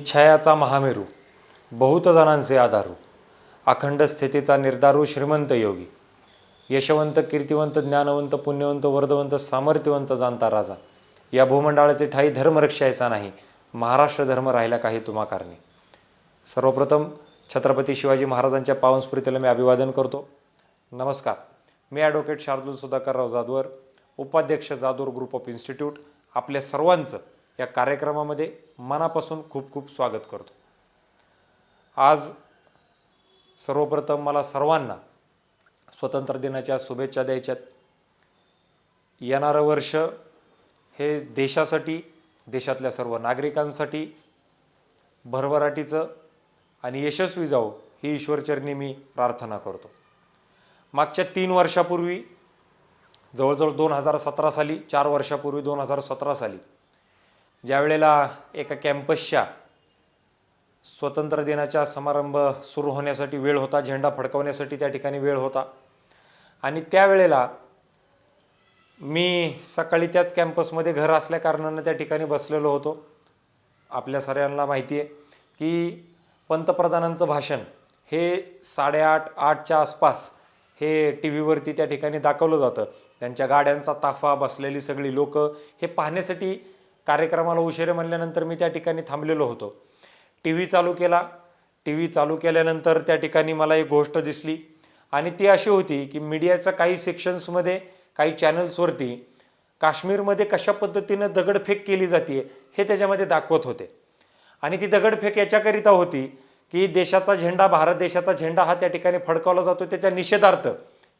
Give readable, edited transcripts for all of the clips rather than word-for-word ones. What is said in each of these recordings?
निश्चयाचा महामेरू, बहुत जणांचे आधारू, अखंड स्थितीचा निर्धारू श्रीमंत योगी, यशवंत कीर्तिवंत ज्ञानवंत पुण्यवंत वर्धवंत सामर्थ्यवंत जाणता राजा, या भूमंडळाचे ठाई धर्मरक्षा ऐसा नाही, महाराष्ट्र धर्म राहिला काही तुम्हा कारणी. सर्वप्रथम छत्रपती शिवाजी महाराजांच्या पावन स्मृतीला मी अभिवादन करतो. नमस्कार, मी ॲडव्होकेट शार्दूल सुधाकरराव जाधवर, उपाध्यक्ष जाधवर ग्रुप ऑफ इन्स्टिट्यूट, आपल्या सर्वांचं या कार्यक्रमामध्ये मनापासून खूप खूप स्वागत करतो. आज सर्वप्रथम मला सर्वांना स्वतंत्र दिनाच्या शुभेच्छा द्यायच्यात. येणारं वर्ष हे देशासाठी, देशातल्या सर्व नागरिकांसाठी भरभराटीचं आणि यशस्वी जावो ही ईश्वरचरणी मी प्रार्थना करतो. मागच्या 3 वर्षापूर्वी, जवळजवळ 2017 साली, 4 वर्षापूर्वी 2017 साली ज्या वेळेला एका कॅम्पसच्या स्वतंत्र दिनाचा समारंभ सुरू होण्यासाठी वेळ होता, झेंडा फडकवण्यासाठी त्या ठिकाणी वेळ होता, आणि त्यावेळेला मी सकाळी त्याच कॅम्पसमध्ये घर असल्या कारणानं त्या ठिकाणी बसलेलो होतो. आपल्या सगळ्यांना माहिती आहे की पंतप्रधानांचं भाषण हे 8:30-8च्या आसपास हे टी व्हीवरती त्या ठिकाणी दाखवलं जातं. त्यांच्या गाड्यांचा ताफा, बसलेली सगळी लोक हे पाहण्यासाठी कार्यक्रमाला उशिरा म्हणल्यानंतर मी त्या ठिकाणी थांबलेलो होतो. टी व्ही चालू केला. टी व्ही चालू केल्यानंतर त्या ठिकाणी मला एक गोष्ट दिसली, आणि ती अशी होती की मीडियाच्या काही सेक्शन्समध्ये, काही चॅनल्सवरती काश्मीरमध्ये कशा पद्धतीनं दगडफेक केली जाते हे त्याच्यामध्ये दाखवत होते. आणि ती दगडफेक याच्याकरिता होती की देशाचा झेंडा, भारत देशाचा झेंडा हा त्या ठिकाणी फडकावला जातो, त्याच्या निषेधार्थ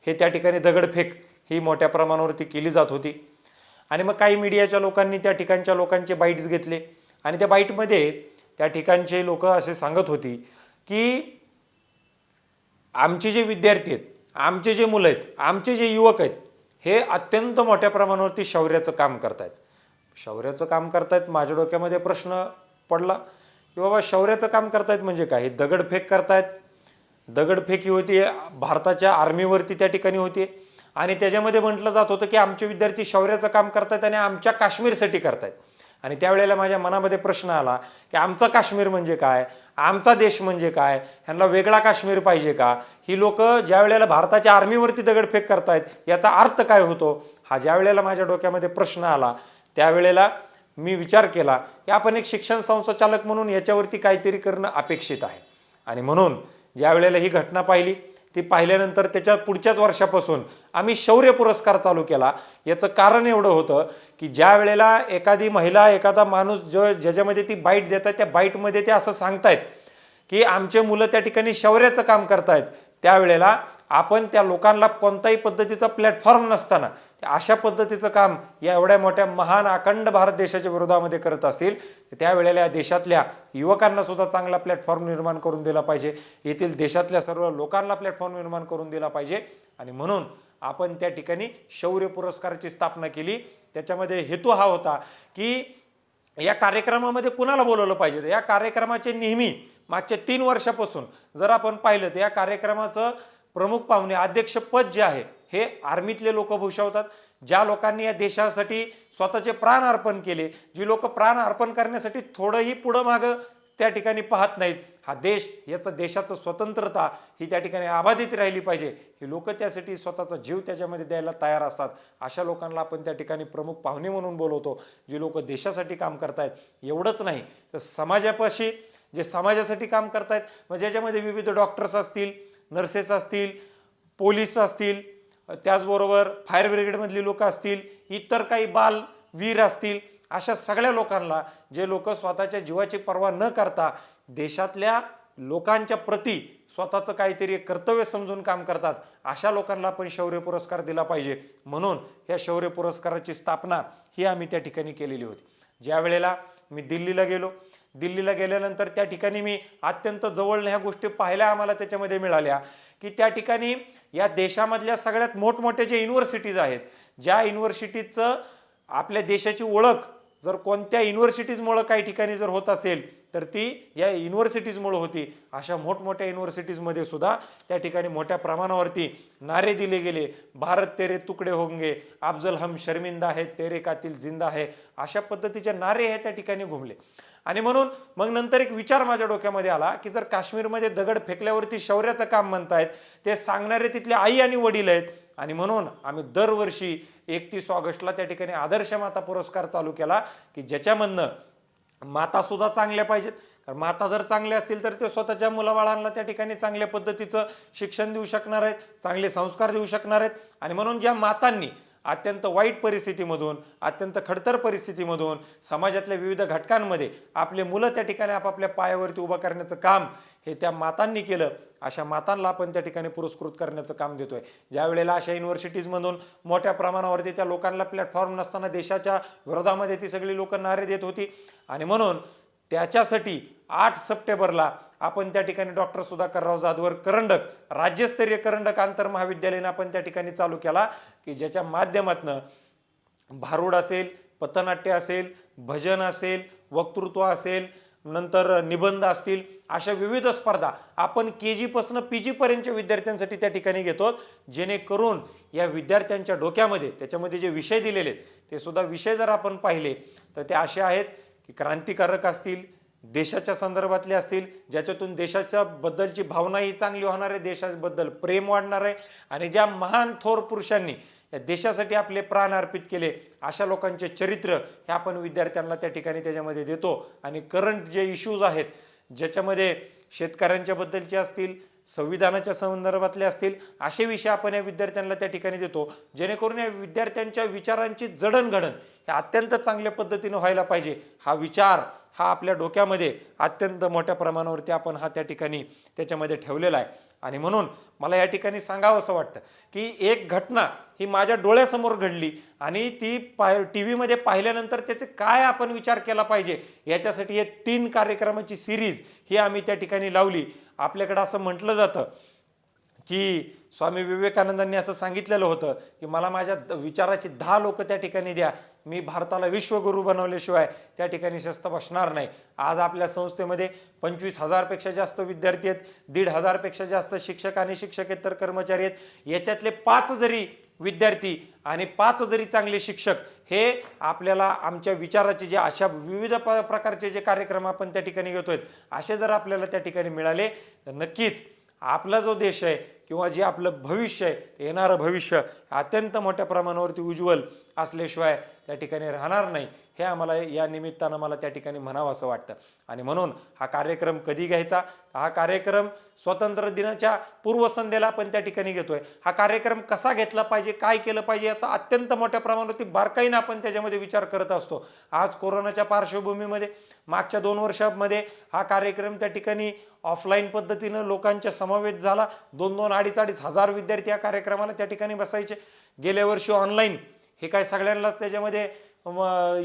हे त्या ठिकाणी दगडफेक ही मोठ्या प्रमाणावरती केली जात होती. आणि मग काही मीडियाच्या लोकांनी त्या ठिकाणच्या लोकांचे बाईट्स घेतले, आणि त्या बाईटमध्ये त्या ठिकाणचे लोक असे सांगत होती की आमचे जे विद्यार्थी आहेत, आमचे जे मुलं आहेत, आमचे जे युवक आहेत हे अत्यंत मोठ्या प्रमाणावरती शौर्याचं काम करतायत. शौर्याचं काम करतायत. माझ्या डोक्यामध्ये प्रश्न पडला की बाबा शौर्याचं काम करतायत म्हणजे काय? दगडफेक करतायत. दगडफेकी होती भारताच्या आर्मीवरती त्या ठिकाणी होती, आणि त्याच्यामध्ये म्हटलं जात होतं की आमचे विद्यार्थी शौर्याचं काम करतायत आणि आमच्या काश्मीरसाठी करतायत. आणि त्यावेळेला माझ्या मनामध्ये प्रश्न आला की आमचा काश्मीर म्हणजे काय? आमचा देश म्हणजे काय? ह्यांना वेगळा काश्मीर पाहिजे का? ही लोक ज्या वेळेला भारताच्या आर्मीवरती दगडफेक करतायत याचा अर्थ काय होतो? हा ज्या वेळेला माझ्या डोक्यामध्ये प्रश्न आला त्यावेळेला मी विचार केला की आपण एक शिक्षण संचालक म्हणून याच्यावरती काहीतरी करणं अपेक्षित आहे. आणि म्हणून ज्या वेळेला ही घटना पाहिली, ती पाहिल्यानंतर त्याच्या पुढच्याच वर्षापासून आम्ही शौर्य पुरस्कार चालू केला. याचं कारण एवढं होतं की ज्या वेळेला एखादी महिला, एखादा माणूस ज्याच्यामध्ये ती बाईट देतात, त्या बाईटमध्ये ते असं सांगतायत की आमचे मुलं त्या ठिकाणी शौर्याचं काम करतायत, त्यावेळेला आपण त्या लोकांना कोणत्याही पद्धतीचा प्लॅटफॉर्म नसताना अशा पद्धतीचं काम या एवढ्या मोठ्या महान अखंड भारत देशाच्या विरोधामध्ये करत असतील, त्यावेळेला या देशातल्या युवकांना सुद्धा चांगला प्लॅटफॉर्म निर्माण करून दिला पाहिजे. येथील देशातल्या सर्व लोकांना प्लॅटफॉर्म निर्माण करून दिला पाहिजे. आणि म्हणून आपण त्या ठिकाणी शौर्य पुरस्काराची स्थापना केली. त्याच्यामध्ये हेतू हा होता की या कार्यक्रमामध्ये कुणाला बोलवलं पाहिजे. या कार्यक्रमाचे नेहमी मागच्या 3 वर्षापासून जर आपण पाहिलं तर या कार्यक्रमाचं प्रमुख पाहुणे, अध्यक्षपद जे आहे हे आर्मीतले लोक भूषवतात. ज्या लोकांनी या देशासाठी स्वतःचे प्राण अर्पण केले, जी लोक प्राण अर्पण करण्यासाठी थोडंही पुढं मागं त्या ठिकाणी पाहत नाहीत. हा देश, याचं देशाचं स्वतंत्रता ही त्या ठिकाणी अबाधित राहिली पाहिजे, ही लोक त्यासाठी स्वतःचा जीव त्याच्यामध्ये द्यायला तयार असतात. अशा लोकांना आपण त्या ठिकाणी प्रमुख पाहुणे म्हणून बोलवतो, जी लोक देशासाठी काम करतायत. एवढंच नाही तर समाजापाशी जे समाजासाठी काम करतायत, म्हणजे ज्याच्यामध्ये विविध डॉक्टर्स असतील, नर्सेस असतील, पोलीस असतील, त्याचबरोबर फायर ब्रिगेडमधली लोक असतील, इतर काही बालवीर असतील, अशा सगळ्या लोकांना, जे लोक स्वतःच्या जीवाची पर्वा न करता देशातल्या लोकांच्या प्रती स्वतःचं काहीतरी कर्तव्य समजून काम करतात, अशा लोकांना आपण शौर्य पुरस्कार दिला पाहिजे. म्हणून या शौर्य पुरस्काराची स्थापना ही आम्ही त्या ठिकाणी केलेली होती. ज्या वेळेला मी दिल्लीला गेलो, दिल्लीला गेल्यानंतर त्या ठिकाणी मी अत्यंत जवळनं ह्या गोष्टी पाहायला आम्हाला त्याच्यामध्ये मिळाल्या की त्या ठिकाणी या देशामधल्या सगळ्यात मोठमोठे जे युनिव्हर्सिटीज आहेत, ज्या युनिव्हर्सिटीचं आपल्या देशाची ओळख जर कोणत्या युनिव्हर्सिटीजमुळं काही ठिकाणी जर होत असेल तर ती या युनिव्हर्सिटीजमुळे होती. अशा मोठमोठ्या युनिव्हर्सिटीजमध्ये सुद्धा त्या ठिकाणी मोठ्या प्रमाणावरती नारे दिले गेले. भारत तेरे तुकडे होंगे, अफजल हम शर्मिंदा है, तेरे कातिल जिंदा है, अशा पद्धतीचे नारे हे त्या ठिकाणी घुमले. आणि म्हणून मग नंतर एक विचार माझ्या डोक्यामध्ये आला की जर काश्मीरमध्ये दगड फेकल्यावरती शौर्याचं काम म्हणतायत, ते सांगणारे तिथले आई आणि वडील आहेत, आणि म्हणून आम्ही दरवर्षी 31 ऑगस्टला त्या ठिकाणी आदर्श माता पुरस्कार चालू केला की ज्याच्यामधनं माता सुद्धा चांगल्या पाहिजेत. कारण माता जर चांगले असतील तर ते स्वतःच्या मुलाबाळांना त्या ठिकाणी चांगल्या पद्धतीचं शिक्षण देऊ शकणार आहेत, चांगले संस्कार देऊ शकणार आहेत. आणि म्हणून ज्या मातांनी अत्यंत वाईट परिस्थितीमधून, अत्यंत खडतर परिस्थितीमधून, समाजातल्या विविध घटकांमध्ये आपले मुलं त्या ठिकाणी आपापल्या पायावरती उभं करण्याचं काम हे त्या मातांनी केलं, अशा मातांना आपण त्या ठिकाणी पुरस्कृत करण्याचं काम देतोय. ज्या वेळेला अशा युनिव्हर्सिटीजमधून मोठ्या प्रमाणावरती त्या लोकांना प्लॅटफॉर्म नसताना देशाच्या विरोधामध्ये ती सगळी लोक नारे देत होती, आणि म्हणून त्याच्यासाठी 8 सप्टेंबरला आपण त्या ठिकाणी डॉक्टर सुधाकरराव जाधवर करंडक, राज्यस्तरीय करंडक आंतर महाविद्यालयाने आपण त्या ठिकाणी चालू केला की ज्याच्या माध्यमातून भारुड असेल, पथनाट्य असेल, भजन असेल, वक्तृत्व असेल, नंतर निबंध असतील, अशा विविध स्पर्धा आपण KG पासून PG पर्यंतच्या विद्यार्थ्यांसाठी त्या ठिकाणी घेतो, जेणेकरून या विद्यार्थ्यांच्या डोक्यामध्ये त्याच्यामध्ये जे विषय दिलेले आहेत ते सुद्धा विषय जर आपण पाहिले तर ते असे आहेत की क्रांतिकारक असतील, देशाच्या संदर्भातले असतील, ज्याच्यातून देशाच्या बद्दलची भावनाही चांगली होणार आहे, देशाबद्दल प्रेम वाढणार आहे, आणि ज्या महान थोर पुरुषांनी या देशासाठी आपले प्राण अर्पित केले अशा लोकांचे चरित्र हे आपण विद्यार्थ्यांना त्या ठिकाणी त्याच्यामध्ये देतो. आणि करंट जे इश्यूज आहेत ज्याच्यामध्ये शेतकऱ्यांच्या बद्दलचे असतील, संविधानाच्या संदर्भातले असतील, असे विषय आपण या विद्यार्थ्यांना त्या ठिकाणी देतो, जेणेकरून या विद्यार्थ्यांच्या विचारांची जडणघडण हे अत्यंत चांगल्या पद्धतीने व्हायला पाहिजे. हा विचार हा आपल्या डोक्यामध्ये अत्यंत मोठ्या प्रमाणावरती आपण हा त्या ठिकाणी त्याच्यामध्ये ठेवलेला आहे. आणि म्हणून मला या ठिकाणी सांगावं असं वाटतं की एक घटना ही माझ्या डोळ्यासमोर घडली आणि ती TV मध्ये पाहिल्यानंतर त्याचे काय आपण विचार केला पाहिजे याच्यासाठी हे 3 कार्यक्रमाची सिरीज ही आम्ही त्या ठिकाणी लावली. आपल्याकडे असं म्हटलं जातं की स्वामी विवेकानंदांनी असं सांगितलेलं होतं की मला माझ्या विचाराची 10 लोक त्या ठिकाणी द्या, मी भारताला विश्वगुरू बनवल्याशिवाय त्या ठिकाणी शस्त बसणार नाही. आज आपल्या संस्थेमध्ये 25,000 पेक्षा जास्त विद्यार्थी आहेत, 1,500 पेक्षा जास्त शिक्षक आणि शिक्षकेतर कर्मचारी आहेत. याच्यातले 5 जरी विद्यार्थी आणि 5 जरी चांगले शिक्षक हे आपल्याला आमच्या विचाराचे जे अशा विविध प्रकारचे जे कार्यक्रम आपण त्या ठिकाणी घेतोय असे जर आपल्याला त्या ठिकाणी मिळाले तर नक्कीच आपला जो देश आहे किंवा जे आपलं भविष्य आहे, येणारं भविष्य अत्यंत मोठ्या प्रमाणावरती उज्ज्वल असल्याशिवाय त्या ठिकाणी राहणार नाही, हे आम्हाला या निमित्तानं मला त्या ठिकाणी म्हणावं असं वाटतं. आणि म्हणून हा कार्यक्रम कधी घ्यायचा, हा कार्यक्रम स्वातंत्र्य दिनाच्या पूर्वसंध्येला आपण त्या ठिकाणी घेतोय. हा कार्यक्रम कसा घेतला पाहिजे, काय केलं पाहिजे याचा अत्यंत मोठ्या प्रमाणावरती बारकाईनं आपण त्याच्यामध्ये विचार करत असतो. आज कोरोनाच्या पार्श्वभूमीमध्ये मागच्या 2 वर्षांमध्ये हा कार्यक्रम त्या ठिकाणी ऑफलाईन पद्धतीनं लोकांच्या समवेत झाला. 2-2, 2,500 हजार विद्यार्थी या कार्यक्रमाला त्या ठिकाणी बसायचे. गेल्या वर्षी ऑनलाईन हे काय सगळ्यांनाच त्याच्यामध्ये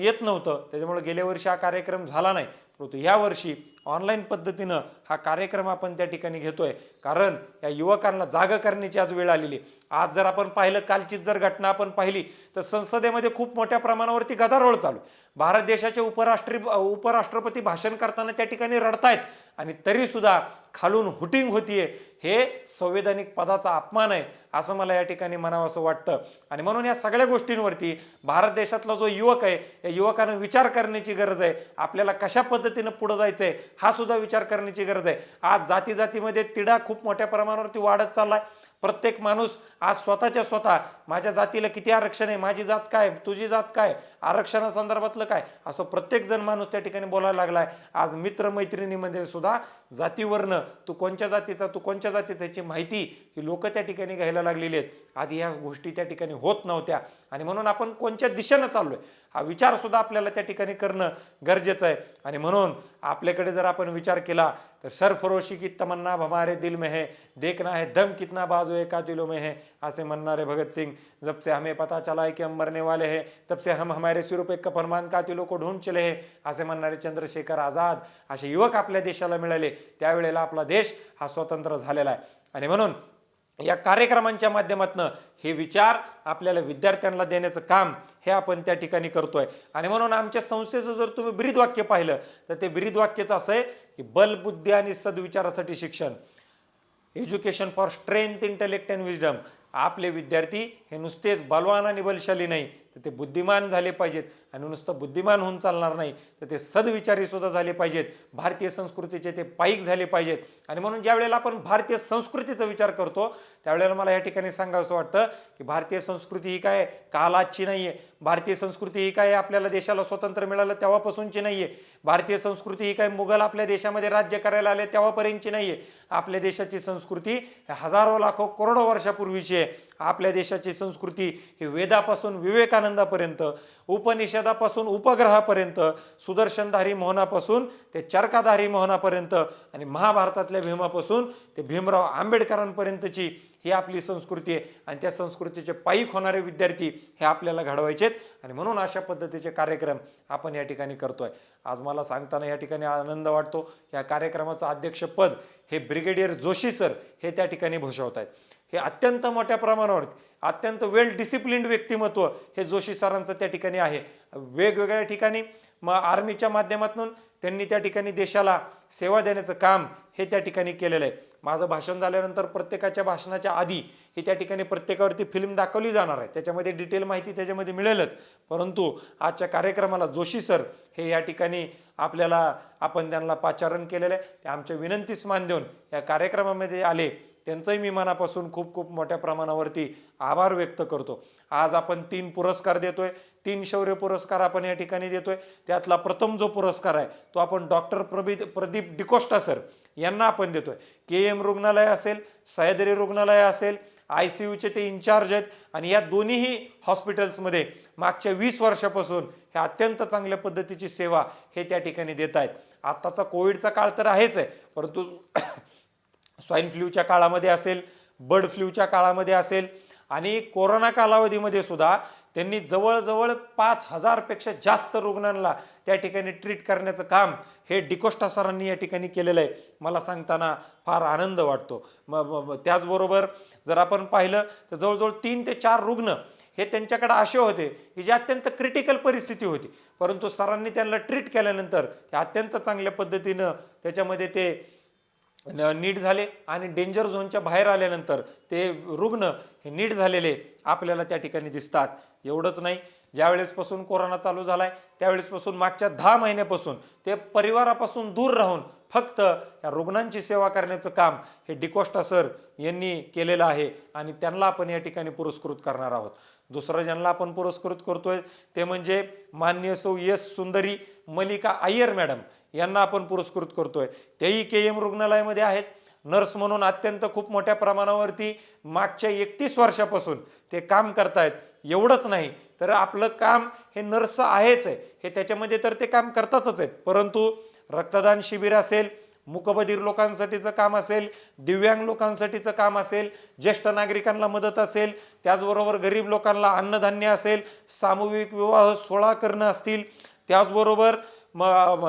येत नव्हतं, त्याच्यामुळे गेल्या वर्षी हा कार्यक्रम झाला नाही, परंतु यावर्षी ऑनलाईन पद्धतीनं हा कार्यक्रम आपण त्या ठिकाणी घेतोय. कारण या युवकांना जागा करण्याची आज वेळ आलेली. आज जर आपण पाहिलं, कालचीच जर घटना आपण पाहिली तर संसदेमध्ये खूप मोठ्या प्रमाणावरती गदारोळ चालू. भारत देशाचे उपराष्ट्रपती भाषण करताना त्या ठिकाणी रडतायत आणि तरी सुद्धा खालून हुटिंग होतीये. हे संवैधानिक पदाचा अपमान आहे असं मला या ठिकाणी म्हणावं असं वाटतं. आणि म्हणून या सगळ्या गोष्टींवरती भारत देशातला जो युवक आहे या युवकानं विचार करण्याची गरज आहे. आपल्याला कशा पद्धतीनं पुढे जायचंय हा सुद्धा विचार करण्याची गरज आहे. आज जातीजातीमध्ये तिढा खूप मोठ्या प्रमाणावरती वाढत चाललाय. प्रत्येक माणूस आज स्वतः माझ्या जातीला किती आरक्षण आहे, माझी जात काय, तुझी जात काय, आरक्षणासंदर्भातलं काय, असं प्रत्येक जण माणूस त्या ठिकाणी बोलायला लागलाय. आज मित्रमैत्रिणीमध्ये सुद्धा जातीवरनं तू कोणत्या जातीचा याची माहिती ही लोक त्या ठिकाणी घ्यायला लागलेली आहेत. आधी ह्या गोष्टी त्या ठिकाणी होत नव्हत्या आणि म्हणून आपण कोणत्या दिशेनं चाललोय हा विचार सुद्धा आपल्याला त्या ठिकाणी करणं गरजेचं आहे. आणि म्हणून आपल्याकडे जर आपण विचार केला तर सरफरोशी की तमन्ना हमारे दिल में है, देखना है दम कितना बाजू है कातिलों में है, असे म्हणणारे भगत सिंग, जब से हमें पता चला है कि हम मरने वाले हैं तब से हम हमारे सिरों पे कफनबांध कातिलों को ढूंढ चले हैं, असे म्हणणारे चंद्रशेखर आझाद असे युवक आपल्या देशाला मिळाले. त्यावेळेला आपला देश हा स्वतंत्र झालेला आहे. आणि म्हणून या कार्यक्रमांच्या माध्यमातून हे विचार आपल्याला विद्यार्थ्यांना देण्याचं काम हे आपण त्या ठिकाणी करतोय. आणि म्हणून आमच्या संस्थेचं जर तुम्ही ब्रीदवाक्य पाहिलं तर ते ब्रीदवाक्यच असं आहे की बल, बुद्धी आणि सद्विचारासाठी शिक्षण, education for strength, intellect and wisdom. आपले विद्यार्थी हे नुसतेच बलवान आणि बलशाली नाही तर ते बुद्धिमान झाले पाहिजेत आणि नुसतं बुद्धिमान होऊन चालणार नाही, तर ते सद्विचारी सुद्धा झाले पाहिजेत, भारतीय संस्कृतीचे ते पाईक झाले पाहिजेत. आणि म्हणून ज्या वेळेला आपण भारतीय संस्कृतीचा विचार करतो त्यावेळेला मला या ठिकाणी सांगावंसं वाटतं की भारतीय संस्कृती ही काय कालाची नाही आहे, भारतीय संस्कृती ही काय आपल्याला देशाला स्वतंत्र मिळालं तेव्हापासूनची नाही आहे, भारतीय संस्कृती ही काय मुघल आपल्या देशामध्ये राज्य करायला आले तेव्हापर्यंतची नाही आहे. आपल्या देशाची संस्कृती हजारो लाखो करोडो वर्षापूर्वीची आहे. आपल्या देशाची संस्कृती ही वेदापासून विवेकानंदापर्यंत, उपनिषदापासून उपग्रहापर्यंत, सुदर्शनधारी मोहनापासून ते चरकाधारी मोहनापर्यंत आणि महाभारतातल्या भीमापासून ते भीमराव आंबेडकरांपर्यंतची ही आपली संस्कृती आहे. आणि त्या संस्कृतीचे पाईक होणारे विद्यार्थी हे आपल्याला घडवायचेत आणि म्हणून अशा पद्धतीचे कार्यक्रम आपण या ठिकाणी करतोय. आज मला सांगताना या ठिकाणी आनंद वाटतो. या कार्यक्रमाचं अध्यक्षपद हे ब्रिगेडियर जोशी सर हे त्या ठिकाणी भूषवत आहेत. हे अत्यंत मोठ्या प्रमाणावर अत्यंत वेल डिसिप्लिन्ड व्यक्तिमत्व हे जोशी सरांचं त्या ठिकाणी आहे. वेगवेगळ्या ठिकाणी आर्मीच्या माध्यमातून त्यांनी त्या ठिकाणी देशाला सेवा देण्याचं काम हे त्या ठिकाणी केलेलं आहे. माझं भाषण झाल्यानंतर प्रत्येकाच्या भाषणाच्या आधी ही त्या ठिकाणी प्रत्येकावरती फिल्म दाखवली जाणार आहे, त्याच्यामध्ये डिटेल माहिती त्याच्यामध्ये मिळेलच. परंतु आजच्या कार्यक्रमाला जोशी सर हे या ठिकाणी आपल्याला आपण त्यांना पाचारण केलेलं आहे. ते आमच्या विनंतीस मान देऊन या कार्यक्रमामध्ये आले, त्यांचंही मी मनापासून खूप खूप मोठ्या प्रमाणावरती आभार व्यक्त करतो. आज आपण 3 पुरस्कार देतोय, 3 शौर्य पुरस्कार आपण या ठिकाणी देतोय. त्यातला प्रथम जो पुरस्कार आहे तो आपण डॉक्टर प्रदीप डिकोस्टा सर यांना आपण देतोय. KM रुग्णालय असेल, सह्याद्री रुग्णालय असेल, ICUचे ते इन्चार्ज आहेत आणि या दोन्हीही हॉस्पिटल्समध्ये मागच्या 20 वर्षापासून हे अत्यंत चांगल्या पद्धतीची सेवा हे त्या ठिकाणी देत आहेत. आत्ताचा कोविडचा काळ तर आहेच आहे, परंतु स्वाईन फ्लूच्या काळामध्ये असेल, बर्ड फ्लूच्या काळामध्ये असेल आणि कोरोना कालावधीमध्ये सुद्धा त्यांनी जवळजवळ 5,000 पेक्षा जास्त रुग्णांना त्या ठिकाणी ट्रीट करण्याचं काम हे डिकोस्टा सरांनी या ठिकाणी केलेलं आहे. मला सांगताना फार आनंद वाटतो. त्याचबरोबर जर आपण पाहिलं तर जवळजवळ 3 ते 4 रुग्ण हे त्यांच्याकडे असे होते की जे अत्यंत क्रिटिकल परिस्थिती होती, परंतु सरांनी त्यांना ट्रीट केल्यानंतर ते अत्यंत चांगल्या पद्धतीनं त्याच्यामध्ये ते नीट झाले आणि डेंजर झोनच्या बाहेर आल्यानंतर ते रुग्ण हे नीट झालेले आपल्याला त्या ठिकाणी दिसतात. एवढंच नाही, ज्यावेळेसपासून कोरोना चालू झालाय त्यावेळेसपासून मागच्या 10 महिन्यापासून ते परिवारापासून दूर राहून फक्त या रुग्णांची सेवा करण्याचं काम हे डिकोस्टा सर यांनी केलेलं आहे आणि त्यांना आपण या ठिकाणी पुरस्कृत करणार आहोत. दुसरं ज्यांना आपण पुरस्कृत करतोय ते म्हणजे माननीय सौ S सुंदरी मलिका अय्यर मॅडम यांना आपण पुरस्कृत करतोय. तेही KM रुग्णालयामध्ये आहेत. नर्स म्हणून अत्यंत खूप मोठ्या प्रमाणावरती मागच्या 31 वर्षापासून ते काम करतायत. एवढंच नाही तर आपलं काम हे नर्स आहेच आहे, हे त्याच्यामध्ये तर ते काम करतातच आहेत, परंतु रक्तदान शिबिर असेल, मूकबधीर लोकांसाठीचं काम असेल, दिव्यांग लोकांसाठीचं काम असेल, ज्येष्ठ नागरिकांना मदत असेल, त्याचबरोबर गरीब लोकांना अन्नधान्य असेल, सामूहिक विवाह सोहळा करणं असतील, त्याचबरोबर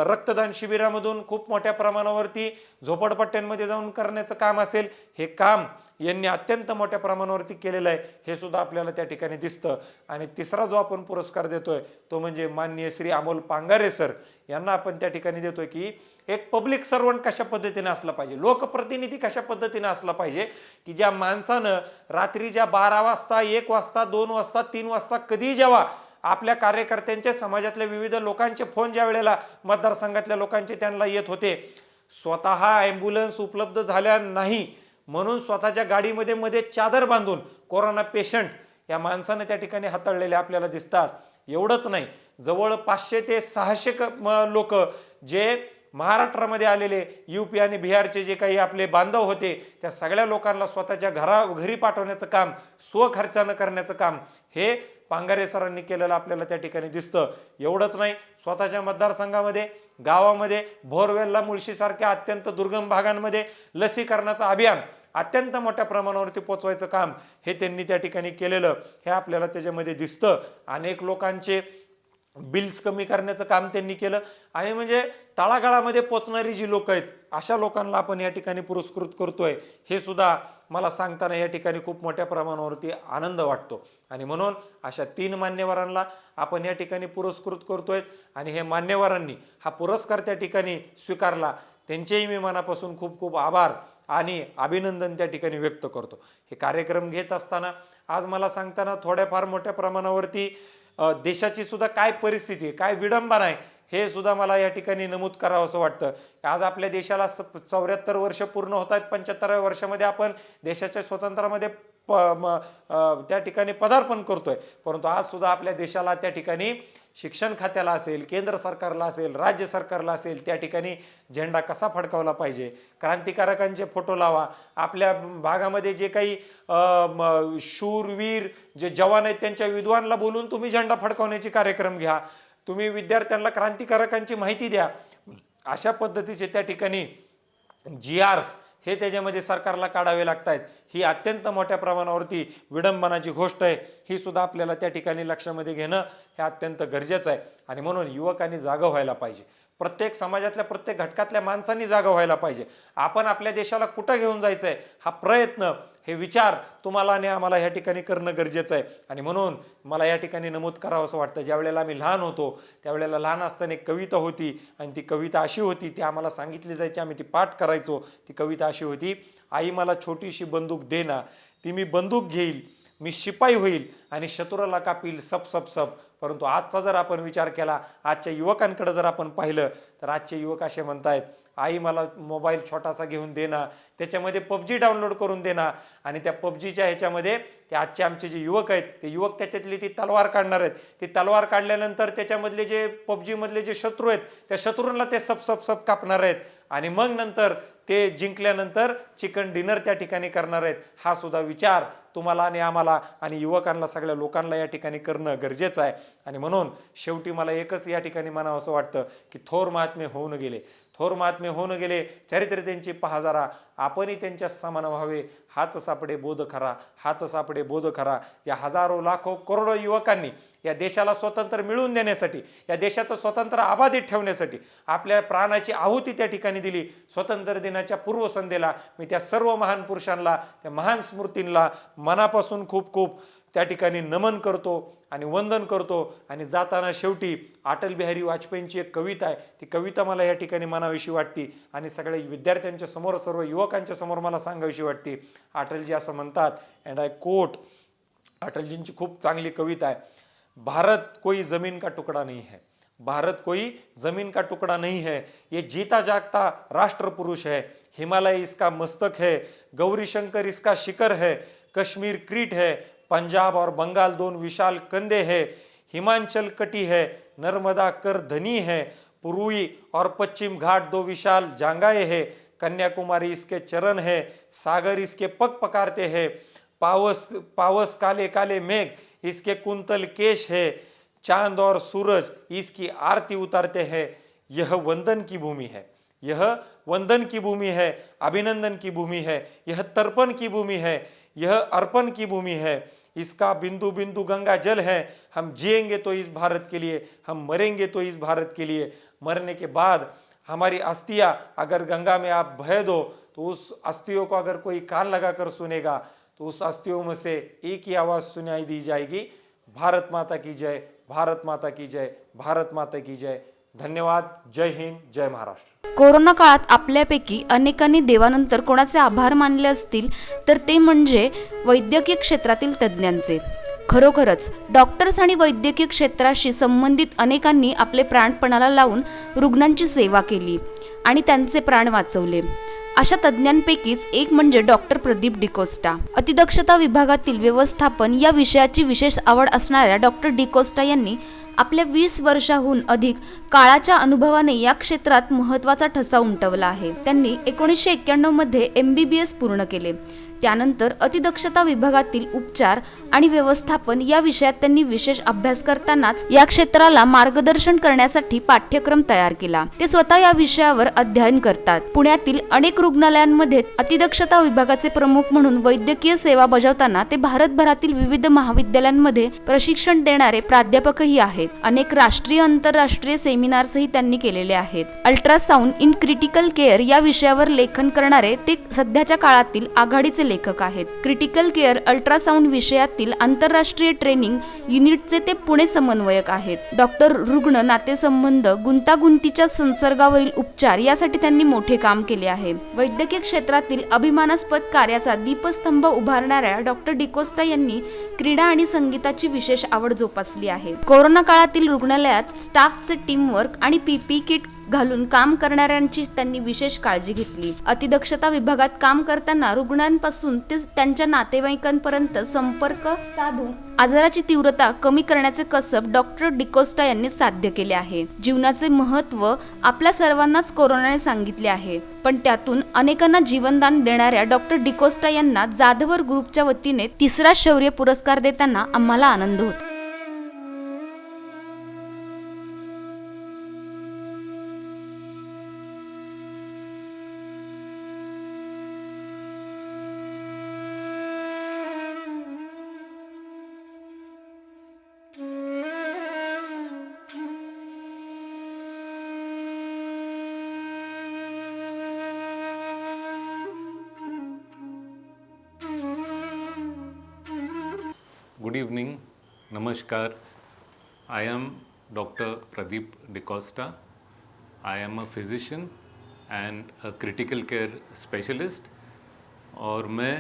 रक्तदान शिबिरामधून खूप मोठ्या प्रमाणावरती झोपडपट्ट्यांमध्ये जाऊन करण्याचं काम असेल, हे काम यांनी अत्यंत मोठ्या प्रमाणावरती केलेलं आहे, हे सुद्धा आपल्याला त्या ठिकाणी दिसतं. आणि तिसरा जो आपण पुरस्कार देतोय तो म्हणजे माननीय श्री अमोल पांगारे सर यांना आपण त्या ठिकाणी देतोय की एक पब्लिक सर्वंट कशा पद्धतीने असला पाहिजे, लोकप्रतिनिधी कशा पद्धतीने असला पाहिजे की ज्या माणसानं रात्रीच्या 12 वाजता, 1 वाजता, 2 वाजता, 3 वाजता कधी जेव्हा आपल्या कार्यकर्त्यांचे, समाजातल्या विविध लोकांचे फोन ज्या वेळेला मतदारसंघातल्या लोकांचे त्यांना येत होते, स्वतः ॲम्ब्युलन्स उपलब्ध झाल्या नाही म्हणून स्वतःच्या गाडीमध्ये मध्ये चादर बांधून कोरोना पेशंट या माणसाने त्या ठिकाणी हाताळलेले आपल्याला दिसतात. एवढंच नाही, जवळ 500 ते 600 लोक जे महाराष्ट्रामध्ये आलेले UP आणि बिहारचे जे काही आपले बांधव होते त्या सगळ्या लोकांना स्वतःच्या घरी पाठवण्याचं काम, स्वखर्चानं करण्याचं काम हे पांगारे सरांनी केलेलं आपल्याला त्या ठिकाणी दिसतं. एवढंच नाही, स्वतःच्या मतदारसंघामध्ये, गावामध्ये, भोरवेलला, मुळशीसारख्या अत्यंत दुर्गम भागांमध्ये लसीकरणाचं अभियान अत्यंत मोठ्या प्रमाणावरती पोचवायचं काम हे त्यांनी त्या ठिकाणी केलेलं हे आपल्याला त्याच्यामध्ये दिसतं. अनेक लोकांचे बिल्स कमी करण्याचं काम त्यांनी केलं आणि म्हणजे तळागाळामध्ये पोचणारी जी लोक आहेत अशा लोकांना आपण या ठिकाणी पुरस्कृत करतोय, हे सुद्धा मला सांगताना या ठिकाणी खूप मोठ्या प्रमाणावरती आनंद वाटतो. आणि म्हणून अशा 3 मान्यवरांना आपण या ठिकाणी पुरस्कृत करतोय आणि हे मान्यवरांनी हा पुरस्कार त्या ठिकाणी स्वीकारला, त्यांचेही मी मनापासून खूप खूप आभार आणि अभिनंदन त्या ठिकाणी व्यक्त करतो. हे कार्यक्रम घेत असताना आज मला सांगताना थोड्याफार मोठ्या प्रमाणावरती देशाची सुद्धा काय परिस्थिती आहे, काय विडंबना आहे, हे सुद्धा मला या ठिकाणी नमूद करावं असं वाटतं. आज आपल्या देशाला 74 वर्ष पूर्ण होत आहेत. 75व्या वर्षामध्ये आपण देशाच्या स्वातंत्र्यामध्ये त्या ठिकाणी पदार्पण करतोय. परंतु आज सुद्धा आपल्या देशाला त्या ठिकाणी शिक्षण खात्याला असेल, केंद्र सरकारला असेल, राज्य सरकारला असेल, त्या ठिकाणी झेंडा कसा फडकावला पाहिजे, क्रांतिकारकांचे फोटो लावा. आपल्या भागामध्ये जे काही शूरवीर जे जवान आहेत त्यांच्या विद्वानला बोलून तुम्ही झेंडा फडकावण्याचे कार्यक्रम घ्या. तुम्ही विद्यार्थ्यांना क्रांतिकारकांची माहिती द्या. अशा पद्धतीचे त्या ठिकाणी GRs हे त्याच्यामध्ये सरकारला काढावे लागत आहेत. ही अत्यंत मोठ्या प्रमाणावरती विडंबनाची गोष्ट आहे. ही सुद्धा आपल्याला त्या ठिकाणी लक्षामध्ये घेणं हे अत्यंत गरजेचं आहे. आणि म्हणून युवकांनी जागं व्हायला पाहिजे. प्रत्येक समाजातल्या प्रत्येक घटकातल्या माणसांनी जागं व्हायला पाहिजे. आपण आपल्या देशाला कुठं घेऊन जायचं आहे हा प्रयत्न, हे विचार तुम्हाला आणि आम्हाला ह्या ठिकाणी करणं गरजेचं आहे. आणि म्हणून मला या ठिकाणी नमूद करावं असं वाटतं, ज्या वेळेला आम्ही लहान होतो त्यावेळेला लहान असताना एक कविता होती आणि ती कविता अशी होती, ती आम्हाला सांगितली जायची, आम्ही ती पाठ करायचो. ती कविता अशी होती, आई मला छोटीशी बंदूक दे ना, ती मी बंदूक घेईल, मी शिपाई होईल आणि शत्रूला कापील सप सप सप. परंतु आजचा जर आपण विचार केला, आजच्या युवकांकडे जर आपण पाहिलं तर आजचे युवक असे म्हणतायत, आई मला मोबाईल छोटासा घेऊन देना, त्याच्यामध्ये PUBG डाउनलोड करून देना. आणि त्या PUBGच्या ह्याच्यामध्ये ते आजचे आमचे जे युवक आहेत ते युवक त्याच्यातली ती तलवार काढणार आहेत. ती तलवार काढल्यानंतर त्याच्यामधले जे PUBG मधले जे शत्रू आहेत त्या शत्रूंना ते सप सप सप कापणार आहेत. आणि मग नंतर ते जिंकल्यानंतर चिकन डिनर त्या ठिकाणी करणार आहेत. हा सुद्धा विचार तुम्हाला आणि आम्हाला आणि युवकांना सगळ्या लोकांना या ठिकाणी करणं गरजेचं आहे. आणि म्हणून शेवटी मला एकच या ठिकाणी म्हणावं असं वाटतं की थोर महात्मे होऊन गेले, थोर महात्मे होऊन गेले, चरित्र त्यांची पहा जरा, आपणही त्यांच्या समान व्हावे, हाच सापडे बोध खरा, हाच सापडे बोध खरा. या हजारो लाखो करोडो युवकांनी या देशाला स्वतंत्र मिळवून देण्यासाठी, या देशाचं स्वतंत्र अबाधित ठेवण्यासाठी आपल्या प्राणाची आहुती त्या ठिकाणी दिली. स्वातंत्र्य दिनाच्या पूर्वसंध्येला मी त्या सर्व महान पुरुषांना, त्या महान स्मृतींना मनापासून खूप खूप त्या ठिकाणी नमन करतो आणि वंदन करतो. आणि जाताना शेवटी अटल बिहारी वाजपेयींची एक कविता आहे, ती कविता मला या ठिकाणी म्हणावीशी वाटते आणि सगळ्या विद्यार्थ्यांच्या समोर, सर्व युवकांच्या समोर मला सांगावीशी वाटते. अटलजी असं म्हणतात, अँड आय कोट, अटलजींची खूप चांगली कविता आहे, भारत कोई जमीन का टुकड़ा नहीं है, भारत कोई जमीन का टुकड़ा नहीं है, ये जीता जागता राष्ट्र पुरुष है, हिमालय इसका मस्तक है, गौरी शंकर इसका शिखर है, कश्मीर क्रीट है, पंजाब और बंगाल दोन विशाल कंधे है, हिमाचल कटी है, नर्मदा कर धनी है, पूर्वी और पश्चिम घाट दो विशाल जांगाए है, कन्याकुमारी इसके चरण है, सागर इसके पग पकारते हैं, पावस पावस काले काले मेघ इसके कुंतल केश है, चांद और सूरज इसकी आरती उतारते हैं. यह वंदन की भूमि है, यह वंदन की भूमि है, अभिनंदन की भूमि है, यह तर्पण की भूमि है, यह अर्पण की भूमि है. इसका बिंदु बिंदु गंगा जल है, हम जिएंगे तो इस भारत के लिए, हम मरेंगे तो इस भारत के लिए. मरने के बाद हमारी अस्थियां अगर गंगा में आप बह दो तो उस अस्थियों को अगर कोई कान लगाकर सुनेगा तो उस अस्थियों में से एक ही आवाज़ सुनाई दी जाएगी, भारत माता की जय, भारत माता की जय, भारत माता की जय. धन्यवाद. जय हिंद, जय महाराष्ट्र. कोरोना काळात आपल्यापैकी अनेकांनी देवानंतर कोणाचे आभार मानले असतील तर ते म्हणजे वैद्यकीय क्षेत्रातील तज्ज्ञांचे. खरोखरच डॉक्टर्स आणि वैद्यकीय क्षेत्राशी संबंधित अनेकांनी आपले प्राणपणाला लावून रुग्णांची सेवा केली आणि त्यांचे प्राण वाचवले. अशा तज्ज्ञांपैकीच एक म्हणजे डॉक्टर प्रदीप डिकोस्टा. अतिदक्षता विभागातील व्यवस्थापन या विषयाची विशेष आवड असणाऱ्या डॉक्टर डिकोस्टा यांनी आपल्या 20 वर्षाहून अधिक काळाच्या अनुभवाने या क्षेत्रात महत्त्वाचा ठसा उमटवला आहे. त्यांनी 1991 मध्ये MBBS पूर्ण केले. त्यानंतर अतिदक्षता विभागातील उपचार आणि व्यवस्थापन या विषयात त्यांनी विशेष अभ्यास करतानाच या क्षेत्राला मार्गदर्शन करण्यासाठी पाठ्यक्रम तयार केला. ते स्वतः या विषयावर अध्ययन करतात. पुण्यातील अनेक रुग्णालयांमध्ये अतिदक्षता विभागाचे प्रमुख म्हणून वैद्यकीय सेवा बजावताना ते भारतभरातील विविध महाविद्यालयांमध्ये प्रशिक्षण देणारे प्राध्यापकही आहेत. अनेक राष्ट्रीय आंतरराष्ट्रीय सेमिनार्सही त्यांनी केलेले आहेत. अल्ट्रासाउंड इन क्रिटिकल केअर या विषयावर लेखन करणारे ते सध्याच्या काळातील आघाडीचे लेखक आहेत. क्रिटिकल केअर अल्ट्रासाऊंड विषयातील आंतरराष्ट्रीय ट्रेनिंग युनिटचे ते पुणे समन्वयक आहेत. डॉक्टर रुग्ण नातेसंबंध गुंतागुंतीच्या संसर्गावरील उपचार यासाठी त्यांनी मोठे काम केले आहे. वैद्यकीय क्षेत्रातील अभिमानास्पद कार्याचा दीपस्तंभ उभारणाऱ्या डॉक्टर डिकोस्टा यांनी क्रीडा आणि संगीताची विशेष आवड जोपासली आहे. कोरोना काळातील रुग्णालयात स्टाफचे टीमवर्क आणि पीपी किट घालून काम करणाऱ्यांची त्यांनी विशेष काळजी घेतली. अतिदक्षता विभागात काम करताना रुग्णांपासून ते त्यांच्या नातेवाईकांपर्यंत संपर्क साधून आजाराची तीव्रता कमी करण्याचे कसब डॉक्टर डिकोस्टा यांनी साध्य केले आहे. जीवनाचे महत्त्व आपल्या सर्वांनाच कोरोनाने सांगितले आहे, पण त्यातून अनेकांना जीवनदान देणाऱ्या डॉक्टर डिकोस्टा यांना जाधवर ग्रुपच्या वतीने 3रा शौर्य पुरस्कार देताना आम्हाला आनंद होतो. Good evening, Namaskar. I am Dr. Pradeep D'Costa. I am a physician and a critical care specialist और मैं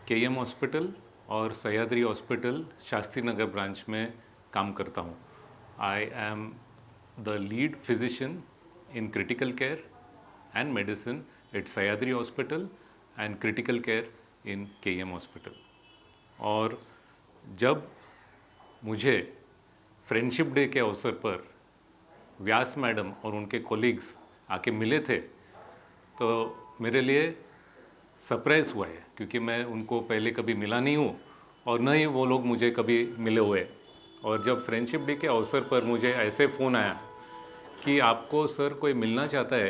KM हॉस्पिटल और सह्याद्री हॉस्पिटल शास्त्री नगर ब्रांच में काम करता हूँ. I am the lead physician in critical care and medicine at Sahyadri hospital and critical care in KM hospital. और जब मुझे फ्रेंडशिप डे के अवसर पर व्यास मैडम और उनके कोलीग्स आके मिले थे तो मेरे लिए सरप्राइज़ हुआ है, क्योंकि मैं उनको पहले कभी मिला नहीं हूँ और न ही वो लोग मुझे कभी मिले हुए. और जब फ्रेंडशिप डे के अवसर पर मुझे ऐसे फ़ोन आया कि आपको सर कोई मिलना चाहता है,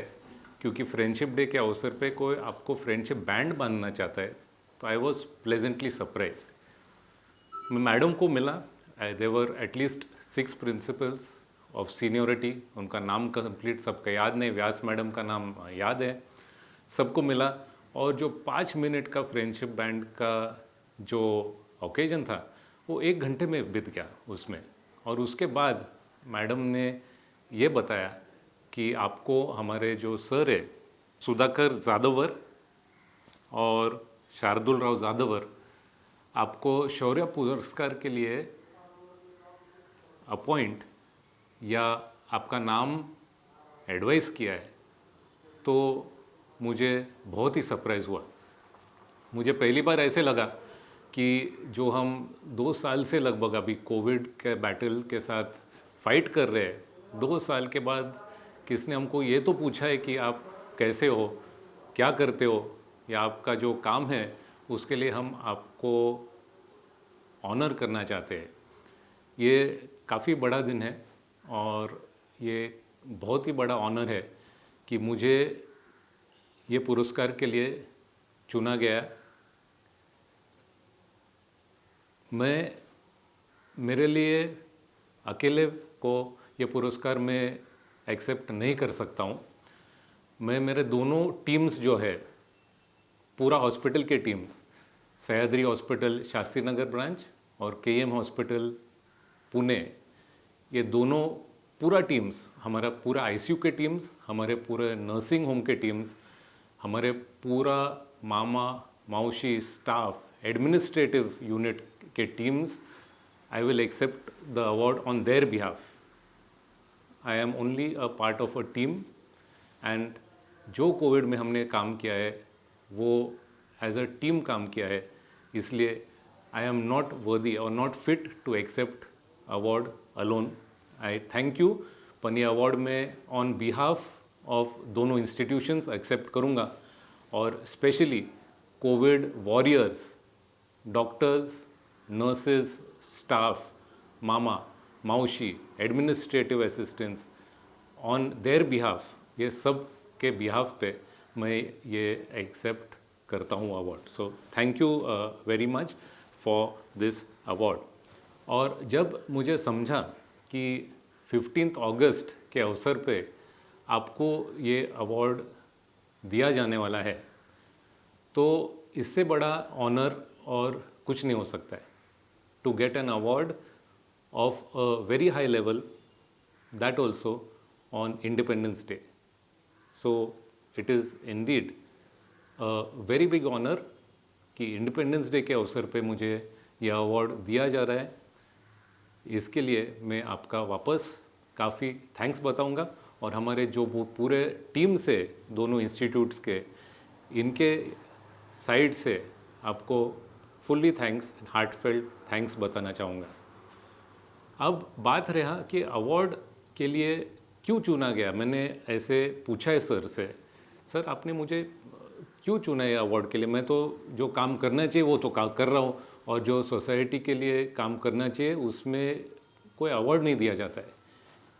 क्योंकि फ्रेंडशिप डे के अवसर पे कोई आपको फ्रेंडशिप बैंड बांधना चाहता है, तो आई वॉज प्लेजेंटली सरप्राइज्ड. मैं मैडम को मिला. देवर एटलीस्ट 6 प्रिंसिपल्स ऑफ सीनियोरिटी. उनका नाम कंप्लीट सबका याद नहीं, व्यास मैडम का नाम याद है. सबको मिला और जो 5 मिनट का फ्रेंडशिप बैंड का जो ओकेजन था वो 1 घंटे में बीत गया उसमें. और उसके बाद मैडम ने ये बताया कि आपको हमारे जो सर है सुधाकर जाधवर और शार्दुल राव जाधवर आपको शौर्य पुरस्कार के लिए अपॉइंट या आपका नाम एडवाइस किया है. तो मुझे बहुत ही सरप्राइज़ हुआ. मुझे पहली बार ऐसे लगा कि जो हम 2 साल से लगभग अभी कोविड के बैटल के साथ फाइट कर रहे हैं, 2 साल के बाद किसने हमको ये तो पूछा है कि आप कैसे हो, क्या करते हो, या आपका जो काम है उसके लिए हम आपको ऑनर करना चाहते हैं. ये काफ़ी बड़ा दिन है और ये बहुत ही बड़ा ऑनर है कि मुझे ये पुरस्कार के लिए चुना गया. मैं मेरे लिए अकेले को ये पुरस्कार मैं एक्सेप्ट नहीं कर सकता हूँ. मैं मेरे दोनों टीम्स जो है, पूरा हॉस्पिटल के teams, Sahyadri hospital Shastri Nagar branch और KM हॉस्पिटल पुणे, ये दोनों पूरा टीम्स, हमारा पूरा ICU के टीम्स, हमारे पूरे नर्सिंग होम के टीम्स, हमारे पूरा मामा मावशी स्टाफ एडमिनिस्ट्रेटिव यूनिट के teams, I will accept the award on their behalf. I am only a part of a team and जो कोविड में हमने काम किया है वो एज अ टीम काम किया है, इसलिए आई एम नॉट वर्दी और not fit to accept award alone. I thank you. पण ये अवार्ड में ऑन बिहाफ ऑफ दोनों इंस्टीट्यूशंस एक्सेप्ट करूँगा और specially covid warriors, doctors, nurses, staff, मामा मावशी, administrative assistants, on their behalf, ये सब के बिहाफ पे मैं ये एक्सेप्ट करता हूँ award. So thank you very much for this award. और जब मुझे समझा कि 15 अगस्त के अवसर पे आपको ये अवार्ड दिया जाने वाला है, तो इससे बड़ा ऑनर और कुछ नहीं हो सकता है to get an award of a very high level, that also on Independence Day. So it is indeed a very big honour कि इंडिपेंडेंस डे के अवसर पे मुझे यह अवार्ड दिया जा रहा है. इसके लिए मैं आपका वापस काफ़ी थैंक्स बताऊंगा और हमारे जो वो पूरे टीम से दोनों इंस्टीट्यूट्स के इनके साइड से आपको फुल्ली थैंक्स, हार्टफेल्ट थैंक्स बताना चाहूँगा. अब बात रहा कि अवार्ड के लिए क्यों चुना गया. मैंने ऐसे पूछा है सर से, सर आपने मुझे क्यों चुना है अवार्ड के लिए. मैं तो जो काम करना चाहिए वो तो कर रहा हूँ और जो सोसाइटी के लिए काम करना चाहिए उसमें कोई अवार्ड नहीं दिया जाता है.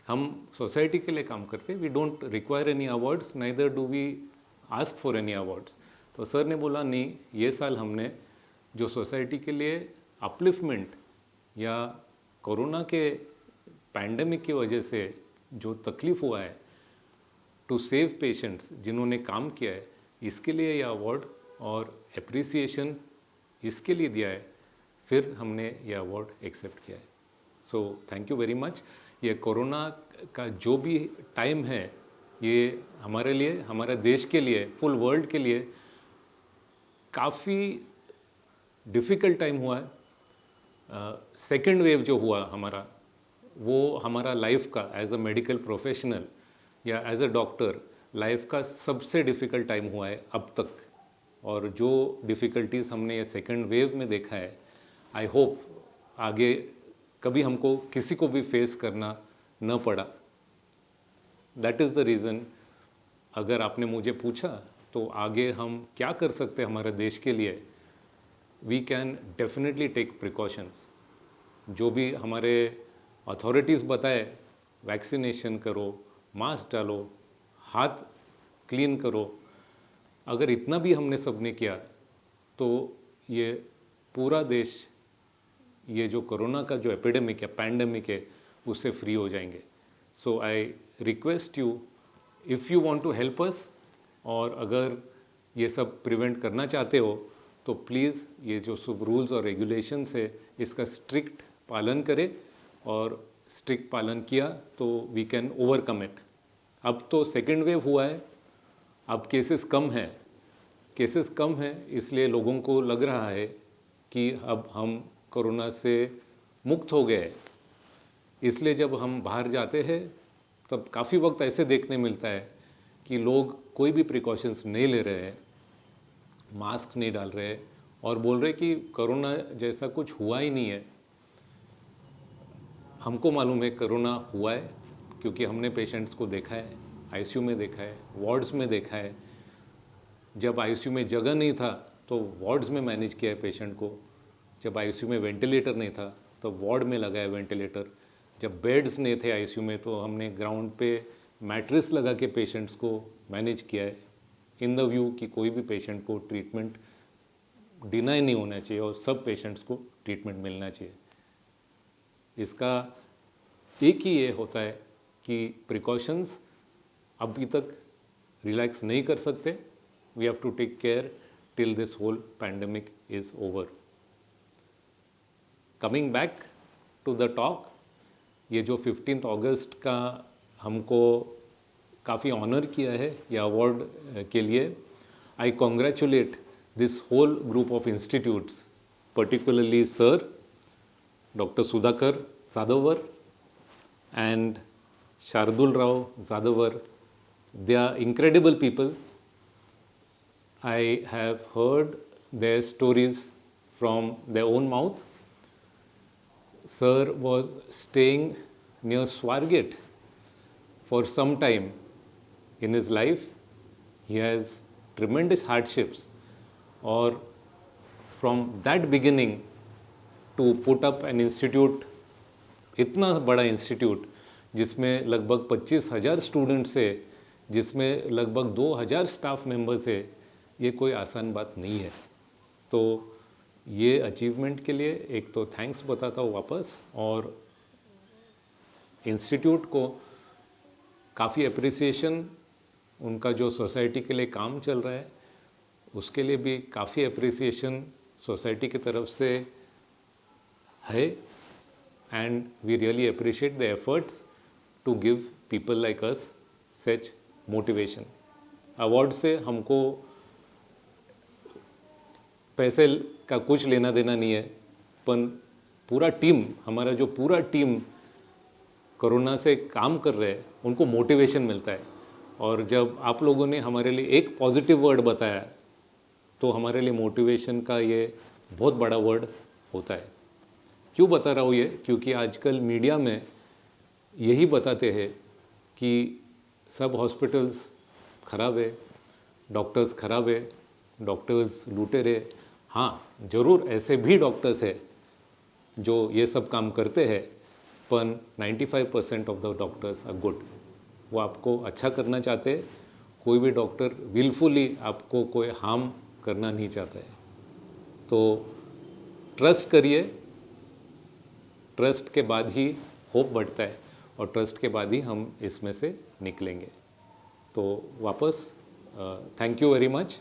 हम सोसाइटी के लिए काम करते हैं. We don't require any awards, neither do we ask for any awards. तो सर ने बोला नहीं, ये साल हमने जो सोसाइटी के लिए अपलिफ्टमेंट या कोरोना के पैंडमिक की वजह से जो तकलीफ़ हुआ है, टू सेव पेशेंट्स जिन्होंने काम किया है, इसके लिए यह अवार्ड और एप्रिसिएशन इसके लिए दिया है. फिर हमने यह अवार्ड एक्सेप्ट किया है. So thank you very much. ये कोरोना का जो भी टाइम है, ये हमारे लिए, हमारे देश के लिए, फुल वर्ल्ड के लिए काफ़ी डिफ़िकल्ट टाइम हुआ है. सेकेंड वेव जो हुआ हमारा, वो हमारा लाइफ का एज अ मेडिकल प्रोफेशनल या एज अ डॉक्टर लाइफ का सबसे डिफ़िकल्ट टाइम हुआ है अब तक. और जो डिफ़िकल्टीज़ हमने ये सेकेंड वेव में देखा है, आई होप आगे कभी हमको किसी को भी फेस करना न पड़ा. That is the reason. अगर आपने मुझे पूछा तो आगे हम क्या कर सकते हैं हमारे देश के लिए, we can definitely take precautions. जो भी हमारे अथॉरिटीज़ बताए, वैक्सीनेशन करो, मास्क डालो, हाथ क्लीन करो, अगर इतना भी हमने सबने किया तो ये पूरा देश, ये जो कोरोना का जो एपिडेमिक है, पैंडमिक है, उससे फ्री हो जाएंगे. So I request you, if you want to help us, और अगर ये सब प्रिवेंट करना चाहते हो तो प्लीज़ ये जो सब रूल्स और रेगुलेशंस है इसका स्ट्रिक्ट पालन करें. और स्ट्रिक्ट पालन किया तो वी कैन ओवरकम इट. अब तो सेकेंड वेव हुआ है, अब केसेस कम हैं, इसलिए लोगों को लग रहा है कि अब हम कोरोना से मुक्त हो गए. इसलिए जब हम बाहर जाते हैं तब काफ़ी वक्त ऐसे देखने मिलता है कि लोग कोई भी प्रिकॉशंस नहीं ले रहे हैं, मास्क नहीं डाल रहे और बोल रहे कि कोरोना जैसा कुछ हुआ ही नहीं है. हमको मालूम है कोरोना हुआ है क्योंकि हमने पेशेंट्स को देखा है, आईसीयू में देखा है, वार्ड्स में देखा है. जब आईसीयू में जगह नहीं था तो वार्ड्स में मैनेज किया है पेशेंट को. जब आईसीयू में वेंटिलेटर नहीं था तो वार्ड में लगाया वेंटिलेटर. जब बेड्स नहीं थे आईसीयू में तो हमने ग्राउंड पे मैट्रेस लगा के पेशेंट्स को मैनेज किया है, इन द व्यू कि कोई भी पेशेंट को ट्रीटमेंट डिनाई नहीं होना चाहिए और सब पेशेंट्स को ट्रीटमेंट मिलना चाहिए. इसका एक ही ये होता है कि प्रिकॉशंस अभी तक रिलैक्स नहीं कर सकते. We have to take care till this whole pandemic is over. Coming back to the talk, ये जो 15 अगस्त का हमको काफ़ी ऑनर किया है ये अवार्ड के लिए, I congratulate this whole group of institutes, particularly sir Dr. Sudhakar Zadavar and Shardul Rao Zadavar. They are incredible people. I have heard their stories from their own mouth. Sir was staying near Swargate for some time in his life. He has tremendous hardships, or from that beginning to put up an institute, इतना बड़ा institute जिसमें लगभग 25,000 students है, जिसमें लगभग 2,000 staff members है, ये कोई आसान बात नहीं है. तो ये अचीवमेंट के लिए एक तो थैंक्स बताता हूँ वापस, और इंस्टीट्यूट को काफ़ी अप्रिसिएशन, उनका जो सोसाइटी के लिए काम चल रहा है उसके लिए भी काफ़ी अप्रिसिएशन सोसाइटी की तरफ से है and we really appreciate the efforts to give people like us such motivation. Award से हमको पैसे का कुछ लेना देना नहीं है, पर पूरा टीम, हमारा जो पूरा टीम कोरोना से काम कर रहे हैं उनको मोटिवेशन मिलता है। और जब आप लोगों ने हमारे लिए एक पॉजिटिव वर्ड बताया तो हमारे लिए मोटिवेशन का ये बहुत बड़ा वर्ड होता है। क्यों बता रहा हूँ ये? क्योंकि आजकल मीडिया में यही बताते हैं कि सब हॉस्पिटल्स खराब है, डॉक्टर्स खराब है, डॉक्टर्स लुटेरे। हाँ, ज़रूर ऐसे भी डॉक्टर्स है जो ये सब काम करते हैं, पर 95% of the doctors are good. वो आपको अच्छा करना चाहते हैं। कोई भी डॉक्टर विलफुली आपको कोई हार्म करना नहीं चाहता है। तो ट्रस्ट करिए, ट्रस्ट के बाद ही होप बढ़ता है और ट्रस्ट के बाद ही हम इसमें से निकलेंगे। तो वापस thank you very much.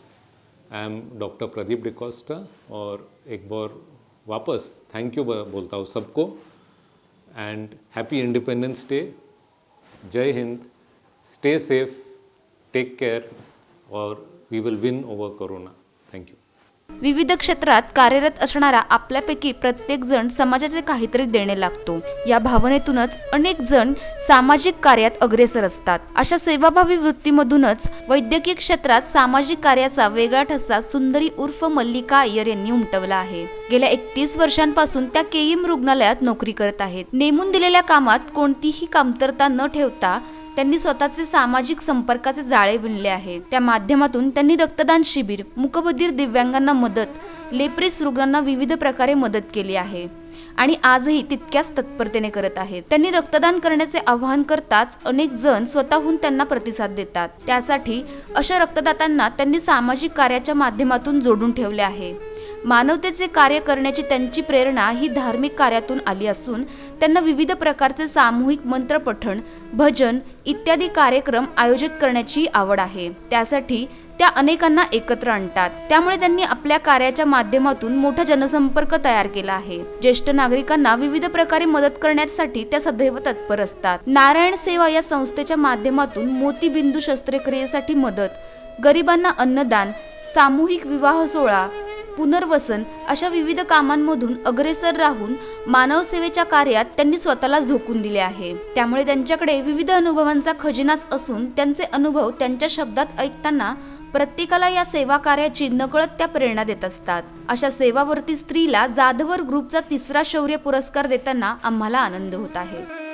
I am doctor Pradeep D'Costa और एक बार वापस थैंक यू बोलता हूँ सबको and happy independence day. Jai Hind, stay safe, take care और we will win over corona. Thank you. विविध क्षेत्रात कार्यरत असणारा आपल्यापैकी प्रत्येक जण समाजाचे काहीतरी देणे लागतो, या भावनेतूनच अनेक जण सामाजिक कार्यात अग्रेसर असतात। अशा सेवाभावी वृत्तीमधूनच वैद्यकीय क्षेत्रात सामाजिक कार्याचा वेगळा ठसा सुंदरी उर्फ मल्लिका अय्यर यांनी उमटवला आहे। गेल्या 31 वर्षांपासून त्या केईएम रुग्णालयात नोकरी करत आहेत। नेमून दिलेल्या कामात कोणतीही कमतरता न ठेवता त्यांनी स्वतःचे सामाजिक संपर्काचे जाळे विणले आहे। त्या माध्यमातून त्यांनी रक्तदान शिबिर, मूकबधीर दिव्यांगांना मदत, लेप्रेस रुग्णांना विविध प्रकारे मदत केली आहे आणि आजही तितक्याच तत्परतेने करत आहेत। त्यांनी रक्तदान करण्याचे आवाहन करताच अनेक जण स्वतःहून त्यांना प्रतिसाद देतात। त्यासाठी अशा रक्तदात्यांना त्यांनी सामाजिक कार्याच्या माध्यमातून जोडून ठेवले आहे। मानवतेचे कार्य करण्याची त्यांची प्रेरणा ही धार्मिक कार्यातून आली असून त्यांना विविध प्रकारचे सामूहिक मंत्रपठण, भजन इत्यादी कार्यक्रम आयोजित करण्याची आवड आहे। त्यासाठी त्या अनेकांना एकत्र आणतात। त्यामुळे त्यांनी आपल्या कार्याच्या माध्यमातून मोठा जनसंपर्क तयार केला आहे। ज्येष्ठ नागरिकांना विविध प्रकारे मदत करण्यासाठी त्या सदैव तत्पर असतात। नारायण सेवा या संस्थेच्या माध्यमातून मोतीबिंदू शस्त्रक्रियेसाठी मदत, गरिबांना अन्नदान, सामूहिक विवाह सोहळा, पुनर्वसन अशा विविध कामांमधून अग्रेसर राहून मानव सेवेच्या कार्यात त्यांनी स्वतःला झोकून दिले आहे। त्यामुळे त्यांच्याकडे विविध अनुभवांचा खजिनाच असून त्यांचे अनुभव त्यांच्या शब्दात ऐकताना प्रत्येकाला या सेवा कार्याची नकळत त्या प्रेरणा देत असतात। अशा सेवावर्ती स्त्रीला जाधवर ग्रुपचा 3रा शौर्य पुरस्कार देताना आम्हाला आनंद होत आहे।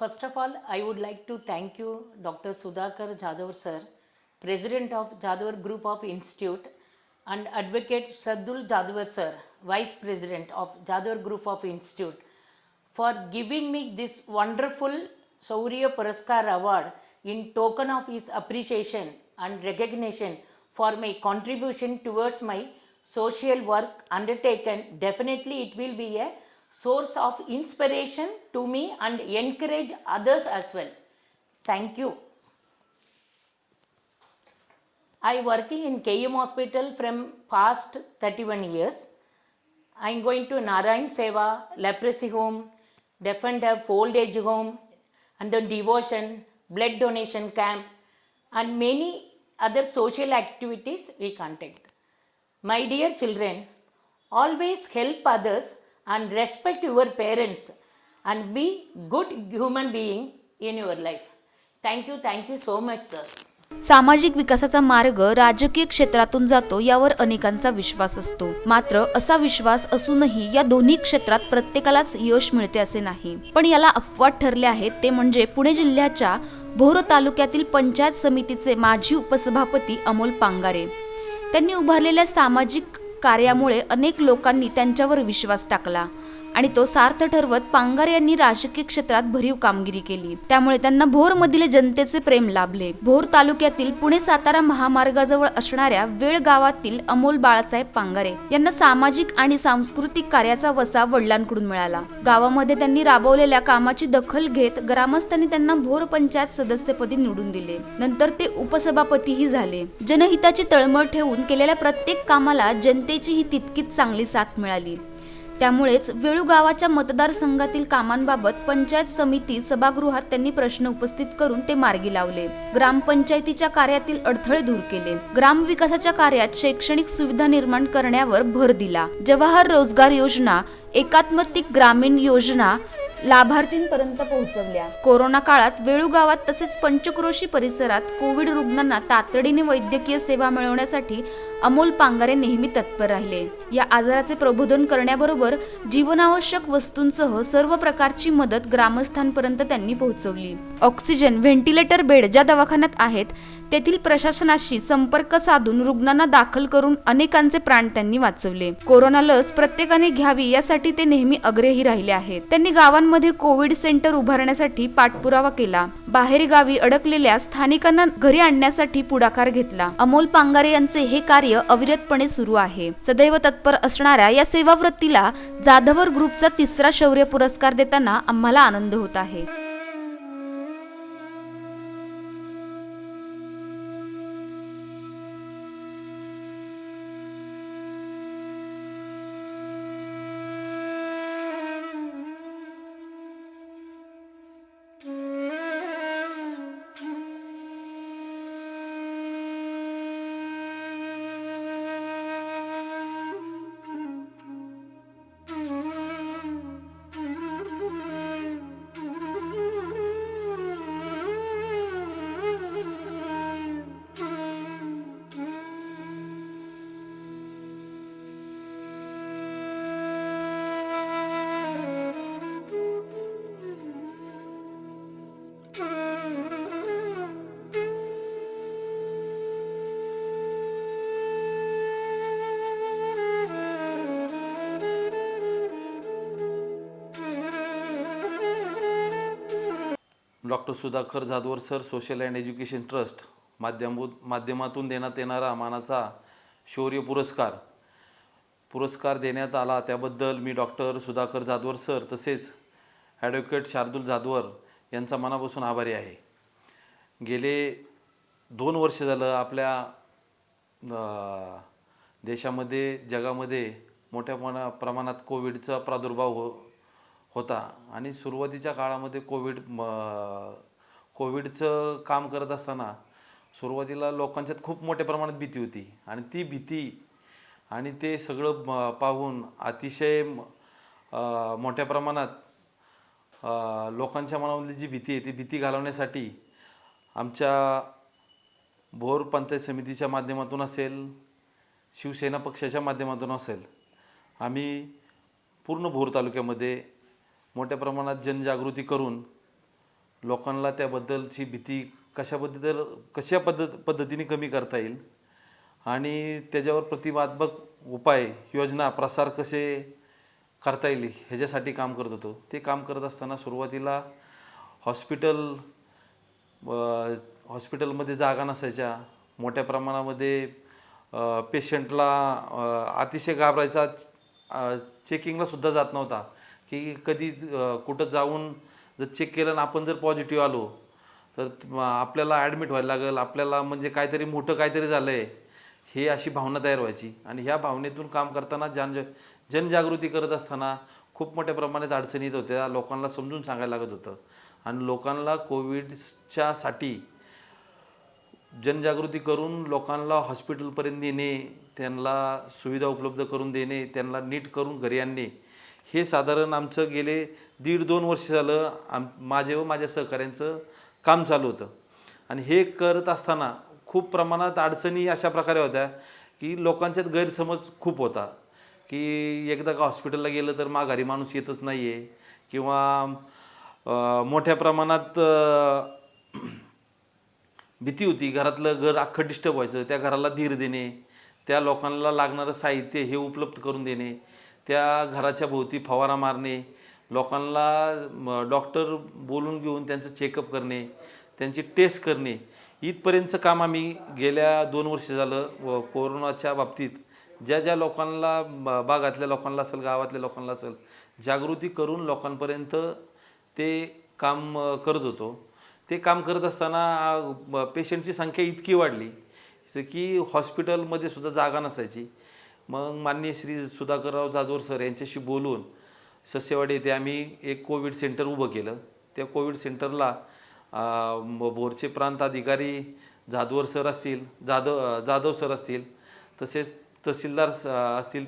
First of all, I would like to thank you, Dr. Sudhakar Jadhav sir, President of Jadhav Group of Institute, and Advocate Shardul Jadhav sir, Vice President of Jadhav Group of Institute, for giving me this wonderful Shaurya Puraskar Award in token of his appreciation and recognition for my contribution towards my social work undertaken. Definitely it will be a source of inspiration to me and encourage others as well. Thank you. I working in KM Hospital from past 31 years. I am going to Narayan Seva, Leprosy Home, Deaf and Deaf Old Age Home, and the Devotion, Blood Donation Camp, and many other social activities we conduct. My dear children, always help others and respect your parents and be good human being in your life. Thank you so much sir. सामाजिक विकासाचा मार्ग राजकीय क्षेत्रातून जातो यावर अनेकांचा विश्वास असतो। मात्र असा विश्वास असूनही या दोन्ही क्षेत्रात प्रत्येकालाच यश मिळते असे नाही। पण याला अपवाद ठरले आहेत ते म्हणजे पुणे जिल्ह्याच्या भोर तालुक्यातील पंचायत समितीचे माजी उपसभापती अमोल पांगारे. त्यांनी उभारलेल्या सामाजिक कार्यामुळे अनेक लोकांनी त्यांच्यावर विश्वास टाकला आणि तो सार्थ ठरवत पांगारे यांनी राजकीय क्षेत्रात भरीव कामगिरी केली. त्यामुळे त्यांना भोरमधील जनतेचे प्रेम लाभले. भोर तालुक्यातील पुणे सातारा महामार्गाजवळ असणाऱ्या वेळ गावातील अमोल बाळासाहेब पांगारे यांना सामाजिक आणि सांस्कृतिक कार्याचा वसा वडिलांकडून मिळाला. गावामध्ये त्यांनी राबवलेल्या कामाची दखल घेत ग्रामस्थांनी त्यांना भोर पंचायत सदस्यपदी निवडून दिले. नंतर ते उपसभापतीही झाले. जनहिताची तळमळ ठेवून केलेल्या प्रत्येक कामाला जनतेचीही तितकीच चांगली साथ मिळाली. त्यामुळेच वेळू गावाच्या मतदारसंघातील कामांबाबत पंचायत समिती सभागृहात त्यांनी प्रश्न उपस्थित करून ते मार्गी लावले. ग्रामपंचायतीच्या कार्यातील अडथळे दूर केले. ग्रामविकासाच्या कार्यात शैक्षणिक सुविधा निर्माण करण्यावर भर दिला. जवाहर रोजगार योजना, एकात्मिक ग्रामीण योजना लाभार्थींपर्यंत पोहोचवल्या. कोरोना काळात वेळू गावात तसेच पंचक्रोशी परिसरात कोविड रुग्णांना तातडीने वैद्यकीय सेवा मिळवण्यासाठी अमोल पांगारे नेहमी तत्पर राहिले. या आजाराचे प्रबोधन करण्याबरोबर जीवनावश्यक वस्तूंसह सर्व प्रकारची मदत ग्रामस्थांपर्यंत त्यांनी पोहोचवली. ऑक्सिजन, व्हेंटिलेटर बेड ज्या दवाखान्यात आहेत तेथील प्रशासनाशी संपर्क साधून रुग्णांना दाखल करून अनेकांचे प्राण त्यांनी वाचवले. कोरोना लस प्रत्येकाने घ्यावी यासाठी ते नेहमी आग्रही राहिले आहेत. त्यांनी गावांमध्ये कोविड सेंटर उभारण्यासाठी पाठपुरावा केला. बाहेर गावी अडकलेल्या स्थानिकांना घरी आणण्यासाठी पुढाकार घेतला. अमोल पांगारे यांचे हे कार्य अविरतपणे सुरू आहे. सदैव तत्पर असणाऱ्या या सेवावृत्तीला जाधवर ग्रुपचा 3रा शौर्य पुरस्कार देताना आम्हाला आनंद होत आहे. Doctor Sudhakar Jadhavar sir social and education trust माध्यमातून देण्यात येणारा मानाचा शौर्य पुरस्कार देण्यात आला. त्याबद्दल मी डॉक्टर सुधाकर जाधवर सर तसेच ॲडव्होकेट शार्दूल जाधवर यांचा मनापासून आभारी आहे. गेले 2 वर्ष झालं आपल्या देशामध्ये जगामध्ये मोठ्या प्रमाणात कोविडचा प्रादुर्भाव होता आणि सुरुवातीच्या काळामध्ये कोविडचं काम करत असताना सुरुवातीला लोकांच्यात खूप मोठ्या प्रमाणात भीती होती आणि ती भीती आणि ते सगळं पाहून अतिशय मोठ्या प्रमाणात लोकांच्या मनामधली जी भीती आहे ती भीती घालवण्यासाठी आमच्या भोर पंचायत समितीच्या माध्यमातून असेल, शिवसेना पक्षाच्या माध्यमातून असेल, आम्ही पूर्ण भोर तालुक्यामध्ये मोठ्या प्रमाणात जनजागृती करून लोकांना त्याबद्दलची भीती कशा पद्धतीने कमी करता येईल आणि त्याच्यावर प्रतिबंधात्मक उपाय योजना प्रसार कसे करता येईल ह्याच्यासाठी काम करत होतो. ते काम करत असताना सुरुवातीला हॉस्पिटलमध्ये जागा नसायच्या, मोठ्या प्रमाणामध्ये पेशंटला अतिशय घाबरायचा, चेकिंगला सुद्धा जात नव्हता की कधी कुठं जाऊन जर चेक केलं आणि आपण जर पॉझिटिव्ह आलो तर आपल्याला ॲडमिट व्हायला लागेल, आपल्याला म्हणजे काहीतरी मोठं काहीतरी झालं आहे हे अशी भावना तयार व्हायची. आणि ह्या भावनेतून काम करताना जनजागृती करत असताना खूप मोठ्या प्रमाणात अडचणी येत होत्या. लोकांना समजून सांगायला लागत होतं आणि लोकांना कोविडच्यासाठी जनजागृती करून लोकांना हॉस्पिटलपर्यंत नेणे, त्यांना सुविधा उपलब्ध करून देणे, त्यांना नीट करून घरी आणणे, हे साधारण आमचं गेले 1.5-2 वर्ष झालं माझे व माझ्या सहकाऱ्यांचं काम चालू होतं. आणि हे करत असताना खूप प्रमाणात अडचणी अशा प्रकारे होत्या की लोकांच्यात गैरसमज खूप होता की एकदा का हॉस्पिटलला गेलं तर माघारी माणूस येतच नाही आहे किंवा मोठ्या प्रमाणात भीती होती, घरातलं घर अख्खं डिस्टर्ब व्हायचं, त्या घराला धीर देणे, त्या लोकांना लागणारं साहित्य हे उपलब्ध करून देणे, त्या घराच्या भोवती फवारा मारणे, लोकांना डॉक्टर बोलून घेऊन त्यांचं चेकअप करणे, त्यांची टेस्ट करणे, इथपर्यंतचं काम आम्ही गेल्या 2 वर्ष झालं व कोरोनाच्या बाबतीत ज्या ज्या लोकांना भागातल्या लोकांना असेल, गावातल्या लोकांना असेल, जागृती करून लोकांपर्यंत ते काम करत होतो. ते काम करत असताना पेशंटची संख्या इतकी वाढली की हॉस्पिटलमध्ये सुद्धा जागा नसायची. मग माननीय श्री सुधाकरराव जाधवर सर यांच्याशी बोलून सस्यवाडी येथे आम्ही एक कोविड सेंटर उभं केलं. त्या कोविड सेंटरला भोरचे प्रांत अधिकारी जाधवर सर असतील, जाधव सर असतील, तसेच तहसीलदार असतील,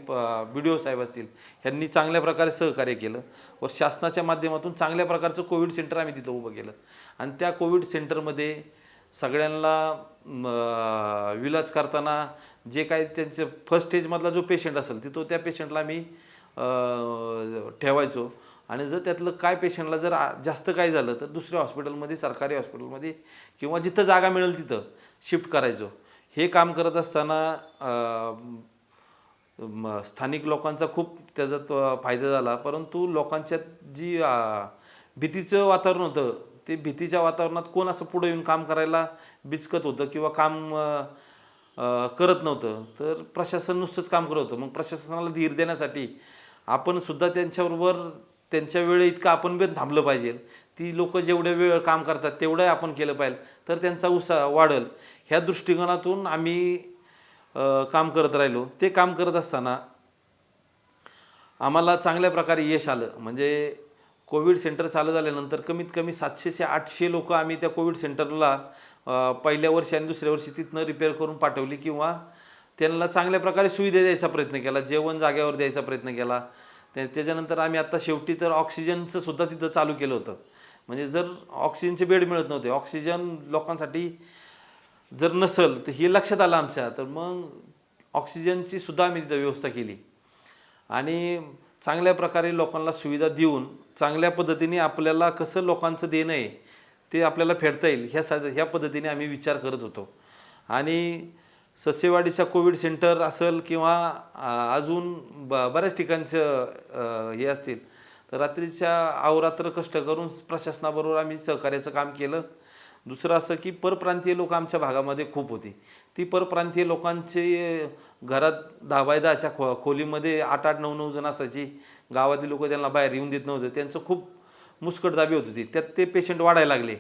BDO साहेब असतील, ह्यांनी चांगल्या प्रकारे सहकार्य केलं व शासनाच्या माध्यमातून चांगल्या प्रकारचं कोविड सेंटर आम्ही तिथं उभं केलं. आणि त्या कोविड सेंटरमध्ये सगळ्यांना विलाज करताना जे काही त्यांचं फर्स्ट स्टेजमधला जो पेशंट असेल तो त्या पेशंटला आम्ही ठेवायचो. आणि जर त्यातलं काय पेशंटला जर जास्त काय झालं तर दुसऱ्या हॉस्पिटलमध्ये, सरकारी हॉस्पिटलमध्ये किंवा जिथं जागा मिळेल तिथं शिफ्ट करायचो. हे काम करत असताना स्थानिक लोकांचा खूप त्याचा फायदा झाला. परंतु लोकांच्यात जी भीतीचं वातावरण होतं, ते भीतीच्या वातावरणात कोण असं पुढे येऊन काम करायला बिचकत होतं किंवा काम करत नव्हतं. तर प्रशासन नुसतंच काम करत होतं. मग प्रशासनाला धीर देण्यासाठी आपण सुद्धा त्यांच्याबरोबर त्यांच्या वेळे इतकं आपण बी थांबलं पाहिजे. ती लोक जेवढे वेळ काम करतात तेवढं आपण केलं पाहिजे, तर त्यांचा उत्साह वाढेल. ह्या दृष्टिकोनातून आम्ही काम करत राहिलो. ते काम करत असताना आम्हाला चांगल्या प्रकारे यश आलं. म्हणजे कोविड सेंटर चालू झाल्यानंतर कमीत कमी 700 ते 800 लोक आम्ही त्या कोविड सेंटरला पहिल्या वर्षी आणि दुसऱ्या वर्षी तिथनं रिपेअर करून पाठवली किंवा त्यांना चांगल्या प्रकारे सुविधा द्यायचा प्रयत्न केला, जेवण जागेवर द्यायचा प्रयत्न केला. त्याच्यानंतर आम्ही आता शेवटी तर ऑक्सिजनचं सुद्धा तिथं चालू केलं होतं. म्हणजे जर ऑक्सिजनचे बेड मिळत नव्हते, ऑक्सिजन लोकांसाठी जर नसेल तर हे लक्षात आलं आमच्या, तर मग ऑक्सिजनची सुद्धा आम्ही तिथं व्यवस्था केली. आणि चांगल्या प्रकारे लोकांना सुविधा देऊन चांगल्या पद्धतीने आपल्याला कसं लोकांचं देणं आहे ते आपल्याला फेडता येईल ह्या पद्धतीने आम्ही विचार करत होतो. आणि सस्यवाडीच्या कोविड सेंटर असेल किंवा अजून बऱ्याच ठिकाणचं हे असतील, तर रात्रीच्या अहोरात्र कष्ट करून प्रशासनाबरोबर आम्ही सहकार्याचं काम केलं. दुसरं असं की परप्रांतीय लोक आमच्या भागामध्ये खूप होती. ती परप्रांतीय लोकांचे घरात 10 बाय 10च्या खोलीमध्ये 8-8, 9-9 जण असायची. गावातील लोक त्यांना बाहेर येऊन देत नव्हते. त्यांचं खूप मुस्कटदाबी होत होती. त्यात ते पेशंट वाढायला लागले.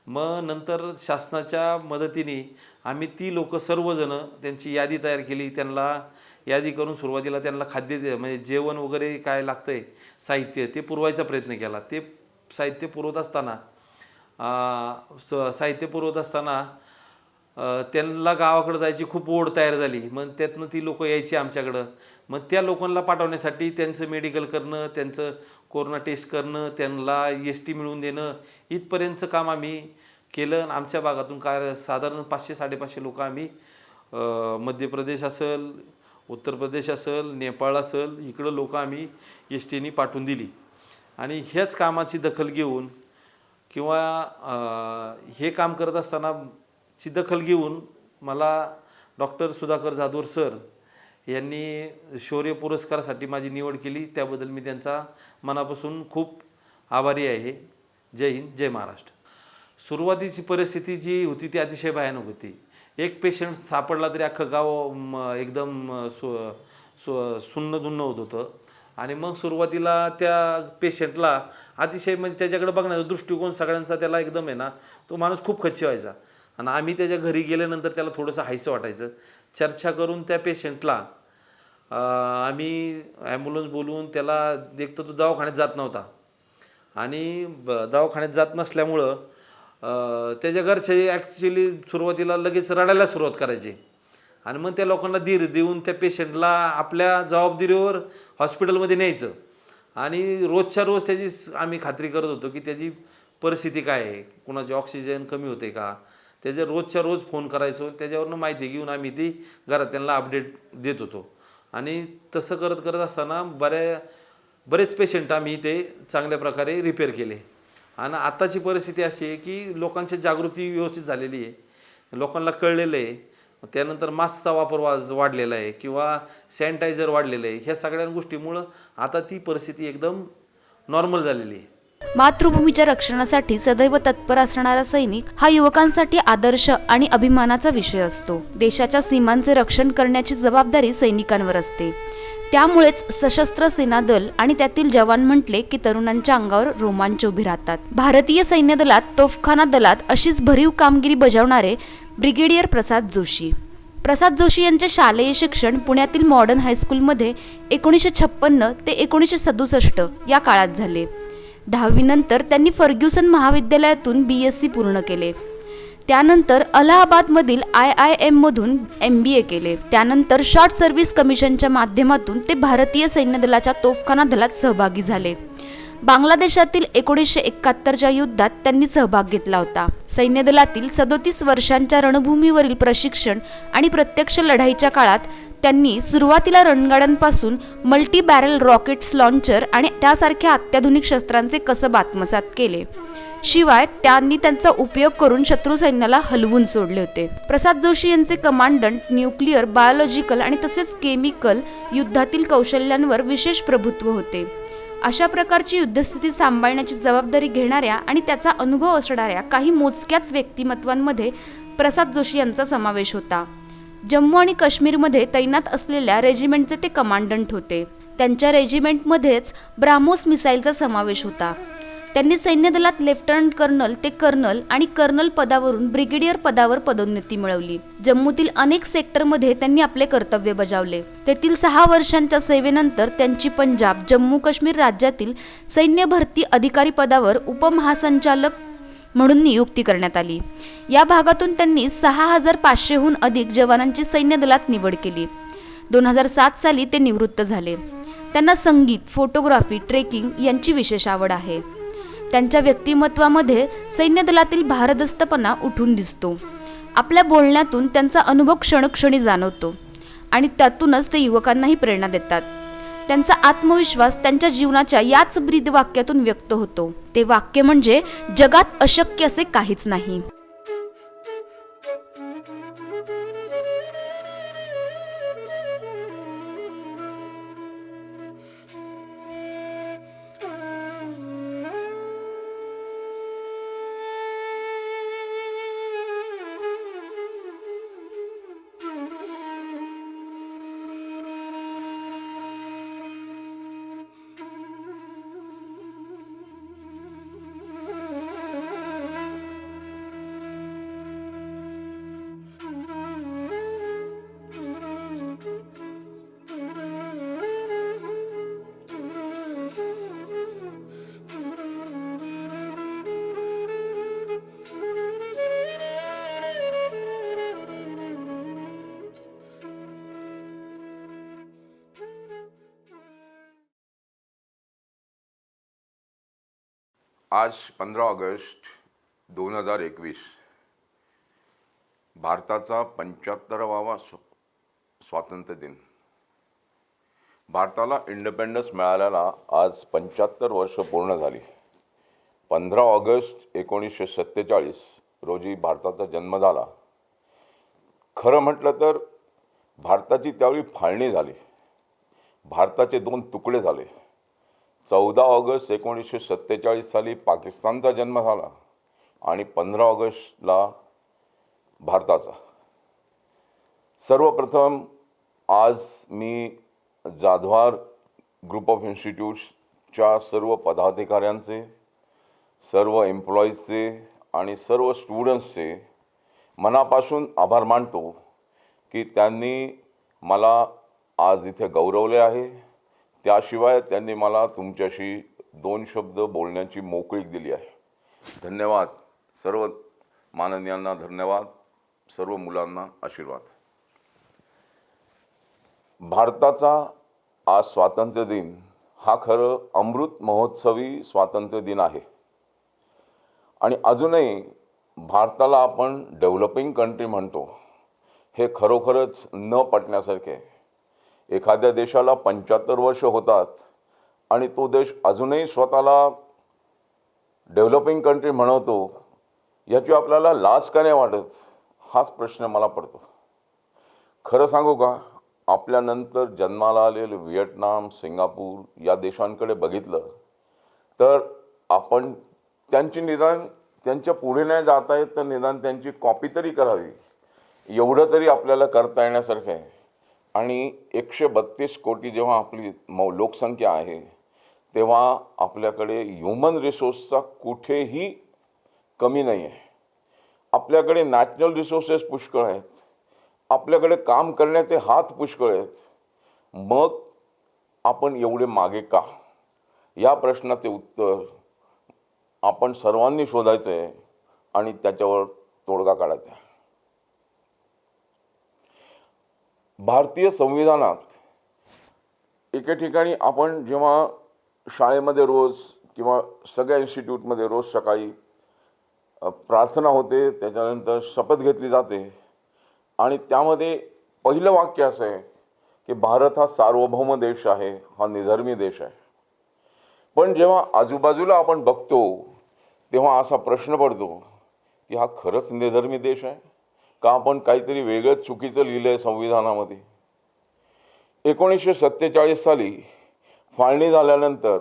मग नंतर शासनाच्या मदतीने आम्ही ती लोक सर्वजण त्यांची यादी तयार केली. त्यांना यादी करून सुरुवातीला त्यांना खाद्य म्हणजे जेवण वगैरे काय लागतंय साहित्य ते पुरवायचा प्रयत्न केला. ते साहित्य पुरवत असताना त्यांना गावाकडे जायची खूप ओढ तयार झाली. मग त्यातनं ती लोक यायची आमच्याकडं. मग त्या लोकांना पाठवण्यासाठी त्यांचं मेडिकल करणं, त्यांचं कोरोना टेस्ट करणं, त्यांना ST मिळवून देणं, इथपर्यंतचं काम आम्ही केलं. आमच्या भागातून काय साधारण 500-550 लोक आम्ही मध्य प्रदेश असेल, उत्तर प्रदेश असेल, नेपाळ असेल, इकडं लोक आम्ही STने पाठवून दिली. आणि ह्याच कामाची दखल घेऊन किंवा हे काम करत असताना ची दखल घेऊन मला डॉक्टर सुधाकर जाधवर सर यांनी शौर्य पुरस्कारासाठी माझी निवड केली. त्याबद्दल मी त्यांचा मनापासून खूप आभारी आहे. जय हिंद, जय महाराष्ट्र. सुरुवातीची परिस्थिती जी होती ती अतिशय भयानक होती. एक पेशंट सापडला तरी अख्खं गाव एकदम सुन्न दुन्न होत होतं. आणि मग सुरुवातीला त्या पेशंटला अतिशय म्हणजे त्याच्याकडे बघण्याचा दृष्टिकोन सगळ्यांचा त्याला एकदम आहे ना, तो माणूस खूप खच्ची व्हायचा. आणि आम्ही त्याच्या घरी गेल्यानंतर त्याला थोडंसं हायसं वाटायचं. चर्चा करून त्या पेशंटला आम्ही ॲम्ब्युलन्स बोलवून त्याला एक तर तो दवाखान्यात जात नव्हता. आणि दवाखान्यात जात नसल्यामुळं त्याच्या घरचे ॲक्च्युली सुरुवातीला लगेच रडायला सुरुवात करायची. आणि मग त्या लोकांना धीर देऊन त्या पेशंटला आपल्या जबाबदारीवर हॉस्पिटलमध्ये न्यायचं. आणि रोजच्या रोज त्याची आम्ही खात्री करत होतो की त्याची परिस्थिती काय आहे, कुणाचे ऑक्सिजन कमी होते का, त्याचे रोजच्या रोज फोन करायचो. त्याच्यावरनं माहिती घेऊन आम्ही ती घरात त्यांना अपडेट देत होतो. आणि तसं करत असताना बरेच पेशंट आम्ही ते चांगल्या प्रकारे रिपेअर केले. आणि आताची परिस्थिती अशी आहे की लोकांची जागृती व्यवस्थित झालेली आहे, लोकांना कळलेलं आहे. त्यानंतर मास्कचा वापर वाढलेला आहे किंवा सॅनिटायझर वाढलेलं आहे. ह्या सगळ्या गोष्टीमुळं आता ती परिस्थिती एकदम नॉर्मल झालेली आहे. मातृभूमीच्या रक्षणासाठी सदैव तत्पर असणारा सैनिक हा युवकांसाठी आदर्श आणि अभिमानाचा विषय असतो. देशाच्या सीमांचे रक्षण करण्याची जबाबदारी सैनिकांवर असते. त्यामुळेच सशस्त्र सेना दल आणि त्यातील जवान म्हटले की तरुणांच्या अंगावर रोमांच उभे राहतात. भारतीय सैन्य दलात, तोफखाना दलात अशीच भरीव कामगिरी बजावणारे ब्रिगेडियर प्रसाद जोशी. प्रसाद जोशी यांचे शालेय शिक्षण पुण्यातील मॉडर्न हायस्कूलमध्ये 1956 ते 1967 या काळात झाले. 10वी नंतर त्यांनी फर्ग्युसन महाविद्यालयातून BSc पूर्ण केले. त्यानंतर अलाहाबादमधील IIM मधून MBA केले. त्यानंतर शॉर्ट सर्व्हिस कमिशनच्या माध्यमातून ते भारतीय सैन्य दलाच्या तोफखाना दलात सहभागी झाले. बांगलादेशातील 1971च्या युद्धात त्यांनी सहभाग घेतला होता. सैन्य दलातील 37 वर्षांच्या रणभूमीवरील प्रशिक्षण आणि प्रत्यक्ष लढाईच्या काळात त्यांनी सुरुवातीला रणगाड्यांपासून मल्टी बॅरल रॉकेट्स लॉन्चर आणि त्यासारख्या अत्याधुनिक शस्त्रांचे कसब आत्मसात केले. शिवाय त्यांनी त्यांचा उपयोग करून शत्रू सैन्याला हलवून सोडले होते. प्रसाद जोशी यांचे कमांडंट न्यूक्लिअर, बायोलॉजिकल आणि तसेच केमिकल युद्धातील कौशल्यांवर विशेष प्रभुत्व होते. अशा प्रकारची युद्धस्थिती सांभाळण्याची जबाबदारी घेणाऱ्या आणि त्याचा अनुभव असणाऱ्या काही मोजक्याच व्यक्तिमत्वांमध्ये प्रसाद जोशी यांचा समावेश होता. जम्मू आणि काश्मीरमध्ये तैनात असलेल्या रेजिमेंटचे ते कमांडंट होते. त्यांच्या रेजिमेंटमध्येच ब्राह्मोस मिसाईलचा समावेश होता. त्यांनी सैन्य दलात लेफ्टनंट कर्नल ते कर्नल आणि कर्नल पदावरून ब्रिगेडियर पदावर पदोन्नती मिळवली. जम्मूतील अनेक सेक्टरमध्ये त्यांनी आपले कर्तव्य बजावले. तेथील 6 वर्षांच्या सेवेनंतर त्यांची पंजाब, जम्मू काश्मीर राज्यातील सैन्य भरती अधिकारी पदावर उपमहासंचालक म्हणून नियुक्ती करण्यात आली. या भागातून त्यांनी 6500हून अधिक जवानांची सैन्य दलात निवड केली. 2007 साली ते निवृत्त झाले. त्यांना संगीत, फोटोग्राफी, ट्रेकिंग यांची विशेष आवड आहे. त्यांच्या व्यक्तिमत्वामध्ये सैन्य दलातील भारदस्तपणा उठून दिसतो. आपल्या बोलण्यातून त्यांचा अनुभव क्षणोक्षणी जाणवतो आणि त्यातूनच ते युवकांनाही प्रेरणा देतात. त्यांचा आत्मविश्वास त्यांच्या जीवनाच्या याच ब्रीद वाक्यातून व्यक्त होतो. ते वाक्य म्हणजे जगात अशक्य असे काहीच नाही. आज 15 ऑगस्ट 2021 भारताचा 75वा स्वातंत्र्य दिन. भारताला इंडिपेंडन्स मिळाल्याला आज 75 वर्ष पूर्ण झाली. 15 ऑगस्ट 1947 रोजी भारताचा जन्म झाला. खरं म्हटलं तर भारताची त्यावेळी फाळणी झाली. भारताचे 2 तुकडे झाले. 14 ऑगस्ट 1947 साली पाकिस्तानचा जन्म झाला आणि 15 ऑगस्टला भारताचा. सर्वप्रथम आज मी जाधवर ग्रुप ऑफ इन्स्टिट्यूट्सच्या सर्व पदाधिकाऱ्यांचे, सर्व एम्प्लॉईजचे आणि सर्व स्टुडंट्सचे मनापासून आभार मानतो की त्यांनी मला आज इथे गौरवले आहे. त्याशिवाय त्यांनी मला तुमच्याशी 2 शब्द बोलण्याची मोकळीक दिली आहे. धन्यवाद. सर्व माननीयांना धन्यवाद. सर्व मुलांना आशीर्वाद. भारताचा आज स्वातंत्र्य दिन हा खरं अमृत महोत्सवी स्वातंत्र्य दिन आहे आणि अजूनही भारताला आपण डेव्हलपिंग कंट्री म्हणतो हे खरोखरच न पटण्यासारखे. एखाद्या देशाला 75 वर्ष होतात आणि तो देश अजूनही स्वतःला डेव्हलपिंग कंट्री म्हणवतो, याची आपल्याला लाज का नाही वाटत, हाच प्रश्न मला पडतो. खरं सांगू का, आपल्यानंतर जन्माला आलेले व्हिएटनाम, सिंगापूर या देशांकडे बघितलं तर आपण त्यांच्या पुढे नाही जाता येत तर निदान त्यांची कॉपी तरी करावी, एवढं तरी आपल्याला करता येण्यासारखं आहे. आणि 132 कोटी जेव्हा आपली लोकसंख्या आहे, तेव्हा आपल्याकडे ह्युमन रिसोर्सचा कुठेही कमी नाही आहे. आपल्याकडे नॅचरल रिसोर्सेस पुष्कळ आहेत, आपल्याकडे काम करण्याचे हात पुष्कळ आहेत. मग आपण एवढे मागे का? या प्रश्नाचे उत्तर आपण सर्वांनी शोधायचं आहे आणि त्याच्यावर तोडगा काढायचा आहे. भारतीय संविधानात एके ठिकाणी आपण जेव्हा शाळेमध्ये रोज किंवा सगळ्या इन्स्टिट्यूटमध्ये रोज सकाळी प्रार्थना होते, त्याच्यानंतर शपथ घेतली जाते आणि त्यामध्ये पहिलं वाक्य असं आहे की भारत हा सार्वभौम देश आहे, हा निधर्मी देश आहे. पण जेव्हा आजूबाजूला आपण बघतो तेव्हा असा प्रश्न पडतो की हा खरंच निधर्मी देश आहे का, आपण काहीतरी वेगळंच चुकीचं लिहिलं आहे संविधानामध्ये. 1947 साली फाळणी झाल्यानंतर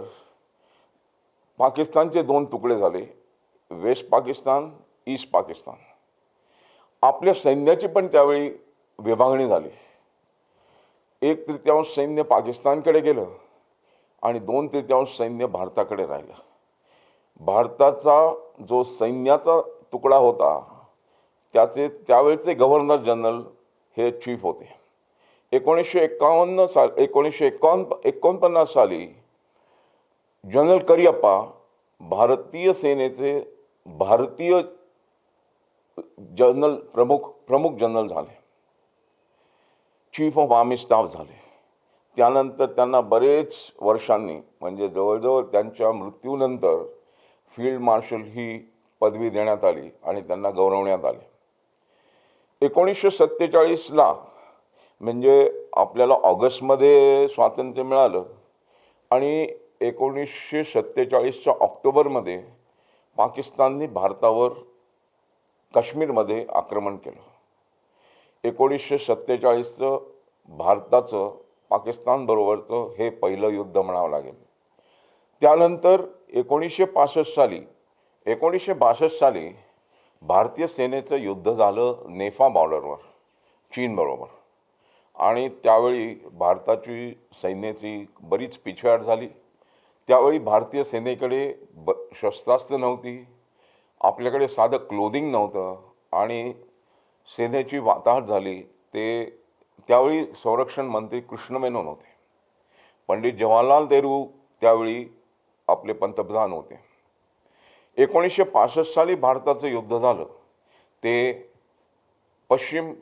पाकिस्तानचे 2 तुकडे झाले, वेस्ट पाकिस्तान, ईस्ट पाकिस्तान. आपल्या सैन्याची पण त्यावेळी विभागणी झाली. 1/3 सैन्य पाकिस्तानकडे गेलं आणि 2/3 सैन्य भारताकडे राहिलं. भारताचा जो सैन्याचा तुकडा होता त्याचे त्यावेळचे गव्हर्नर जनरल हे चीफ होते. 1949 साली जनरल करियप्पा भारतीय सेनेचे भारतीय जनरल प्रमुख जनरल झाले, चीफ ऑफ आर्मी स्टाफ झाले. त्यानंतर त्यांना बरेच वर्षांनी, म्हणजे जवळजवळ त्यांच्या मृत्यूनंतर फील्ड मार्शल ही पदवी देण्यात आली आणि त्यांना गौरवण्यात आले. 1947ला म्हणजे आपल्याला ऑगस्टमध्ये स्वातंत्र्य मिळालं आणि 1947च्या ऑक्टोबरमध्ये पाकिस्तानने भारतावर काश्मीरमध्ये आक्रमण केलं. 1947चं भारताचं पाकिस्तानबरोबरचं हे पहिलं युद्ध म्हणावं लागेल. त्यानंतर 1962 साली भारतीय सेनेचं युद्ध झालं नेफा बॉर्डरवर चीनबरोबर आणि त्यावेळी भारताची सैन्याची बरीच पिछेहाट झाली. त्यावेळी भारतीय सेनेकडे शस्त्रास्त्र नव्हती, आपल्याकडे साधं क्लोदिंग नव्हतं आणि सेनेची वाताहत झाली. त्यावेळी संरक्षण मंत्री कृष्ण मेनन होते. पंडित जवाहरलाल नेहरू त्यावेळी आपले पंतप्रधान होते. 1965 साली भारताचं युद्ध झालं ते पश्चिम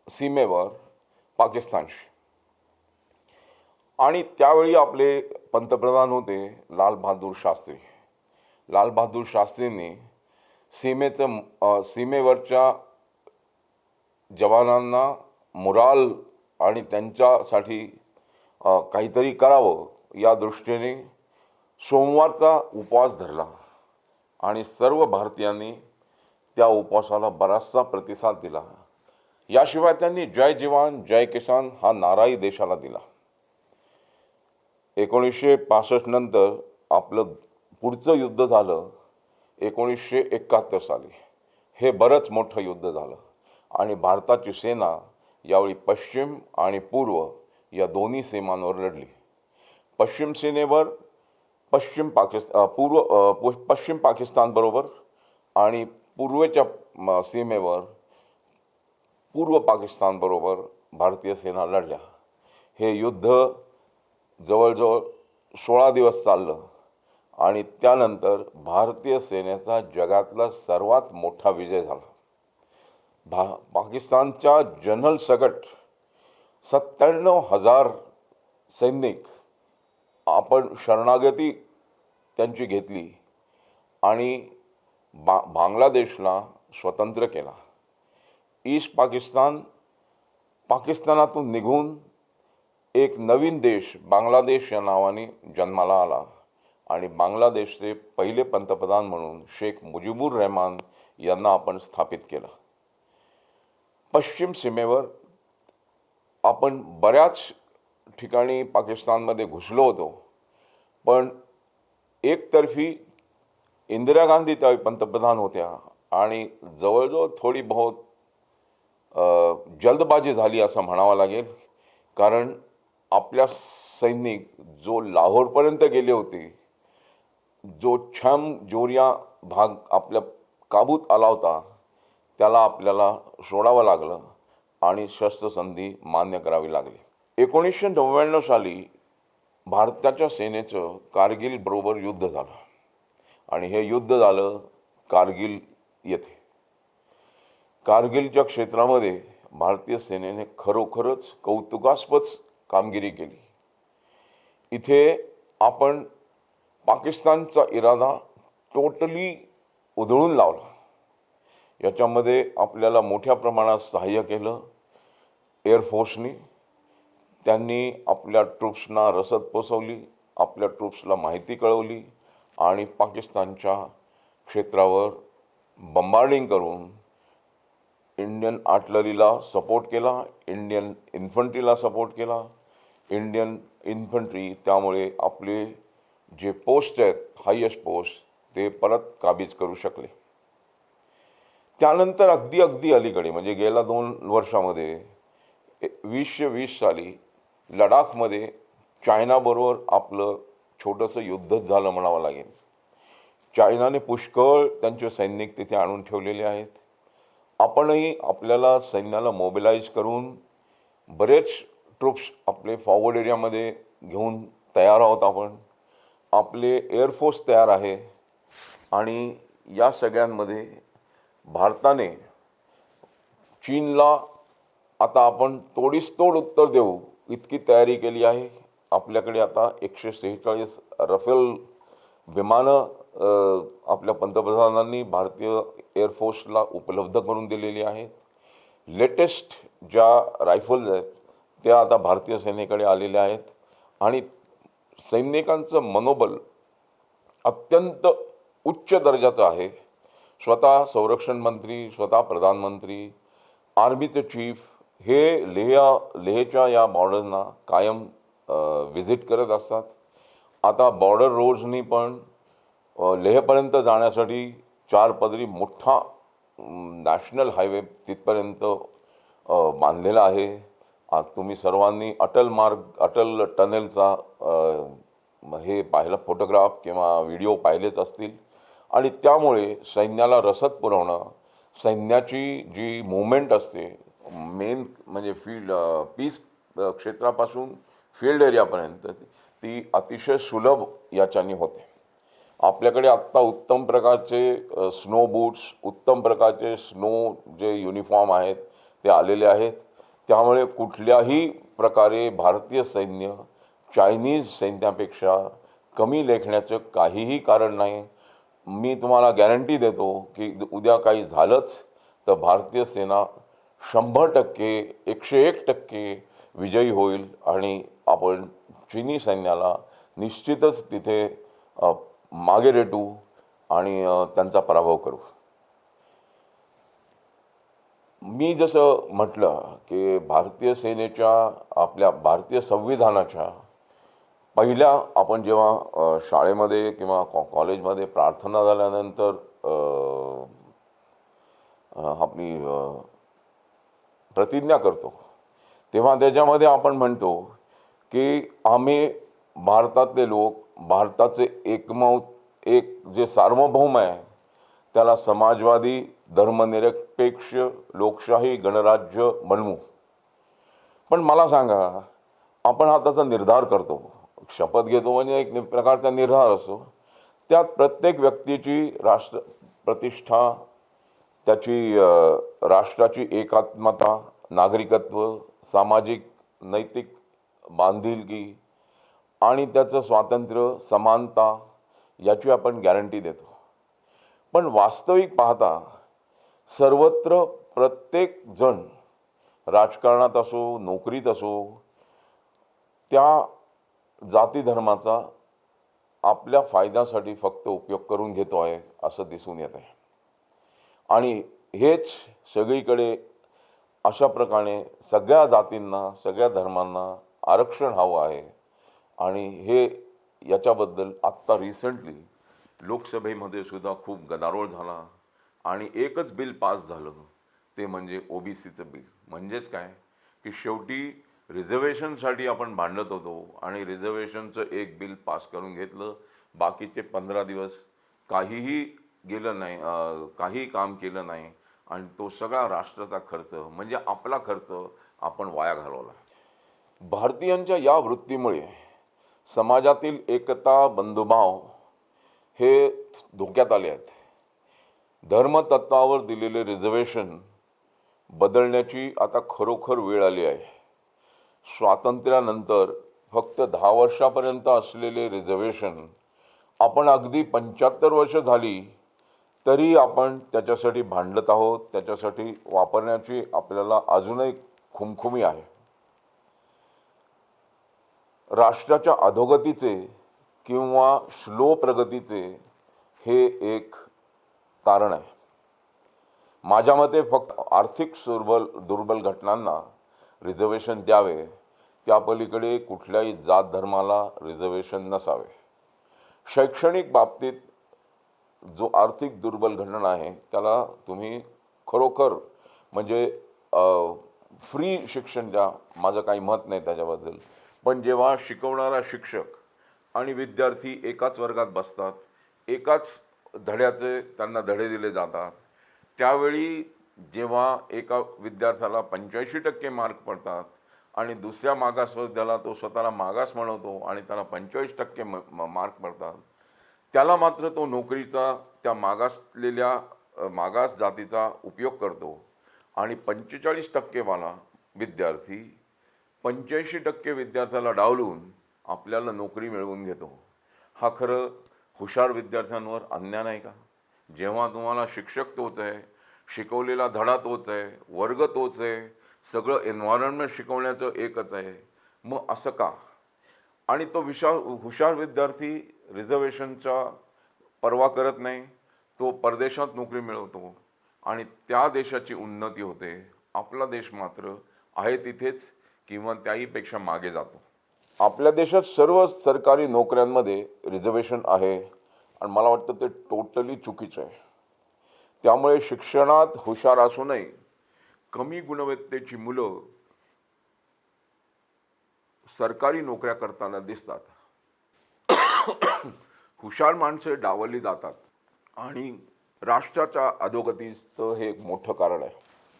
सीमेवर पाकिस्तानशी आणि त्यावेळी आपले पंतप्रधान होते लाल बहादूर शास्त्री. लाल बहादूर शास्त्रींनी सीमेवरच्या जवानांना मोराल आणि त्यांच्यासाठी काहीतरी करावं या दृष्टीने सोमवारचा उपवास धरला आणि सर्व भारतीयांनी त्या उपवासाला बराचसा प्रतिसाद दिला. याशिवाय त्यांनी जय जवान जय किसान हा नाराही देशाला दिला. 1965 नंतर आपलं पुढचं युद्ध झालं 1971 साली. हे बरंच मोठं युद्ध झालं आणि भारताची सेना यावेळी पश्चिम आणि पूर्व या दोन्ही सीमांवर लढली. पश्चिम सीमेवर पश्चिम पाकिस्तानबरोबर आणि पूर्वेच्या सीमेवर पूर्व पाकिस्तानबरोबर भारतीय सेना लढल्या. हे युद्ध जवळजवळ 16 दिवस चाललं आणि त्यानंतर भारतीय सेनेचा जगातला सर्वात मोठा विजय झाला. पाकिस्तानच्या जनरल सकट 97,000 सैनिक आपण शरणागती त्यांची घेतली आणि बांगलादेशला स्वतंत्र केला. ईस्ट पाकिस्तानातून निघून एक नवीन देश बांगलादेश या नावाने जन्माला आला आणि बांगलादेशचे पहिले पंतप्रधान म्हणून शेख मुजीबुर रहमान यांना आपण स्थापित केलं. पश्चिम सीमेवर आपण बऱ्याच ठिकाणी पाकिस्तानमध्ये घुसलो होतो, पण एकतर्फी इंदिरा गांधी त्यावेळी पंतप्रधान होत्या आणि जवळजवळ थोडी बहुत जल्दबाजी झाली असं म्हणावं लागेल. कारण आपल्या सैनिक जो लाहोरपर्यंत गेले होते, जो छम जोरिया भाग आपल्या काबूत आला होता, त्याला आपल्याला सोडावं लागलं आणि शस्त्रसंधी मान्य करावी लागली. 1999 साली भारताच्या सेनेचं कारगिल बरोबर युद्ध झालं आणि हे युद्ध झालं कारगिल येथे. कारगिलच्या क्षेत्रामध्ये भारतीय सेनेने खरोखरच कौतुकास्पद कामगिरी केली. इथे आपण पाकिस्तानचा इरादा टोटली उधळून लावला. याच्यामध्ये आपल्याला मोठ्या प्रमाणात सहाय्य केलं एअरफोर्सनी. त्यांनी आपल्या ट्रूप्सना रसद पोचवली, आपल्या ट्रूप्सला माहिती कळवली आणि पाकिस्तानच्या क्षेत्रावर बंबार्डिंग करून इंडियन आर्टिलरीला सपोर्ट केला, इंडियन इन्फंट्रीला सपोर्ट केला. इंडियन इन्फंट्री त्यामुळे आपले जे पोस्ट आहेत, हायेस्ट पोस्ट, ते परत काबीज करू शकले. त्यानंतर अगदी अलीकडे म्हणजे गेल्या 2 वर्षामध्ये 2020 साली लडाखमध्ये चायनाबरोबर आपलं छोटंसं युद्धच झालं म्हणावं लागेल. चायनाने पुष्कळ त्यांचे सैनिक तिथे आणून ठेवलेले आहेत. आपणही आपल्याला सैन्याला मोबिलाइज करून बरेच ट्रूप्स आपले फॉरवर्ड एरियामध्ये घेऊन तयार आहोत. आपण आपले एअरफोर्स तयार आहे आणि या सगळ्यांमध्ये भारताने चीनला आता आपण तोडीसतोड उत्तर देऊ इतकी तयारी केली आहे. आपल्याकडे आता 146 रफेल विमानं आपल्या पंतप्रधानांनी भारतीय एअरफोर्सला उपलब्ध करून दिलेली आहेत. लेटेस्ट ज्या रायफल्स आहेत त्या आता भारतीय सेनेकडे आलेल्या आहेत आणि सैनिकांचं मनोबल अत्यंत उच्च दर्जाचं आहे. स्वतः संरक्षण मंत्री, स्वतः प्रधानमंत्री, आर्मीचे चीफ हे लेहच्या या बॉर्डरना कायम व्हिजिट करत असतात. आता बॉर्डर रोड्सनी पण लेहपर्यंत जाण्यासाठी 4 पदरी मोठा नॅशनल हायवे तिथपर्यंत बांधलेला आहे. तुम्ही सर्वांनी अटल टनेलचा हे पाहिलं, फोटोग्राफ किंवा व्हिडिओ पाहिलेच असतील. आणि त्यामुळे सैन्याला रसद पुरवणं, सैन्याची जी मूवमेंट असते मेन म्हणजे पीस क्षेत्रापासून फील्ड एरियापर्यंत, ती अतिशय सुलभ याच्याने होते. आपल्याकडे आत्ता उत्तम प्रकारचे स्नो बूट्स, उत्तम प्रकारचे स्नो जे युनिफॉर्म आहेत ते आलेले आहेत. त्यामुळे कुठल्याही प्रकारे भारतीय सैन्य चायनीज सैन्यापेक्षा कमी लेखण्याचं काहीही कारण नाही. मी तुम्हाला गॅरंटी देतो की उद्या काही झालंच तर भारतीय सेना 100%, 101% विजयी होईल आणि आपण चीनी सैन्याला निश्चितच तिथे मागे रेटू आणि त्यांचा पराभव करू. मी जसं म्हटलं की भारतीय सेनेच्या आपल्या भारतीय संविधानाच्या पहिल्या आपण जेव्हा शाळेमध्ये किंवा कॉलेजमध्ये प्रार्थना झाल्यानंतर आपली प्रतिज्ञा करतो तेव्हा त्याच्यामध्ये आपण म्हणतो की आम्ही भारतातले लोक भारताचे एक जे सार्वभौम आहे त्याला समाजवादी, धर्मनिरपेक्ष, लोकशाही गणराज्य बनवू. पण मला सांगा, आपण हा त्याचा निर्धार करतो, शपथ घेतो म्हणजे एक प्रकारचा निर्धार असतो. त्यात प्रत्येक व्यक्तीची राष्ट्र प्रतिष्ठा, त्याची राष्ट्राची एकात्मता, नागरिकत्व, सामाजिक नैतिक बांधिलकी आणि त्याचं स्वातंत्र्य, समानता याची आपण गॅरंटी देतो. पण वास्तविक पाहता सर्वत्र प्रत्येक जण राजकारणात असो, नोकरीत असो, त्या जाती धर्माचा आपल्या फायद्यासाठी फक्त उपयोग करून घेतो आहे असं दिसून येत आहे. आणि हेच सगळीकडे अशा प्रकारे सगळ्या जातींना, सगळ्या धर्मांना आरक्षण हवं आहे. आणि हे याच्याबद्दल आत्ता रिसेंटली लोकसभेमध्ये सुद्धा खूप गदारोळ झाला आणि एकच बिल पास झालं, ते म्हणजे OBCचं बिल. म्हणजेच काय की शेवटी रिझर्वेशनसाठी आपण भांडत होतो आणि रिझर्वेशनचं एक बिल पास करून घेतलं. बाकीचे 15 दिवस काहीही गेलं नाही, काही काम केलं नाही आणि तो सगळा राष्ट्राचा खर्च म्हणजे आपला खर्च आपण वाया घालवला. भारतीयांच्या या वृत्तीमुळे समाजातील एकता, बंधुभाव हे धोक्यात आले आहेत. धर्मतत्वावर दिलेले रिझर्वेशन बदलण्याची आता खरोखर वेळ आली आहे. स्वातंत्र्यानंतर फक्त 10 वर्षापर्यंत असलेले रिझर्वेशन आपण अगदी 75 वर्ष झाली तरी आपण त्याच्यासाठी भांडत आहोत. त्याच्यासाठी वापरण्याची आपल्याला अजूनही खुमखुमी आहे. राष्ट्राच्या अधोगतीचे किंवा स्लो प्रगतीचे हे एक कारण आहे. माझ्या मते फक्त आर्थिक दुर्बल घटनांना रिझर्वेशन द्यावे, त्या पलीकडे कुठल्याही जात धर्माला रिझर्वेशन नसावे. शैक्षणिक बाबतीत जो आर्थिक दुर्बल घटना आहे त्याला तुम्ही खरोखर म्हणजे फ्री शिक्षण द्या, माझं काही मत नाही त्याच्याबद्दल. पण जेव्हा शिकवणारा शिक्षक आणि विद्यार्थी एकाच वर्गात बसतात, एकाच धड्याचे त्यांना धडे दिले जातात, त्यावेळी जेव्हा एका विद्यार्थ्याला 85% मार्क पडतात आणि दुसऱ्या मागासवर्गीयाला तो स्वतःला मागास म्हणवतो आणि त्याला 45% मार्क पडतात, त्याला मात्र तो नोकरीचा त्या मागास जातीचा उपयोग करतो आणि 45% वाला विद्यार्थी 85% विद्यार्थ्याला डावलून आपल्याला नोकरी मिळवून घेतो. हा खरं हुशार विद्यार्थ्यांवर अन्याय नाही का? जेव्हा तुम्हाला शिक्षक तोच आहे, शिकवलेला धडा तोच आहे, वर्ग तोच आहे, सगळं एन्व्हायरमेंट शिकवण्याचं एकच आहे, मग असं का? आणि तो हुशार विद्यार्थी रिझर्वेशनचा पर्वा करत नाही. तो परदेशात नोकरी मिळवतो आणि त्या देशाची उन्नती होते. आपला देश मात्र आहे तिथेच किंवा त्याहीपेक्षा मागे जातो. आपल्या देशात सर्व सरकारी नोकऱ्यांमध्ये रिझर्वेशन आहे आणि मला वाटतं ते टोटली चुकीचं आहे. त्यामुळे शिक्षणात हुशार असूनही कमी गुणवत्तेची मुलं सरकारी नोकऱ्या करताना दिसतात. हुशार माणसे डावलली जातात आणि राष्ट्राच्या अधोगतीचं हे एक मोठं कारण आहे.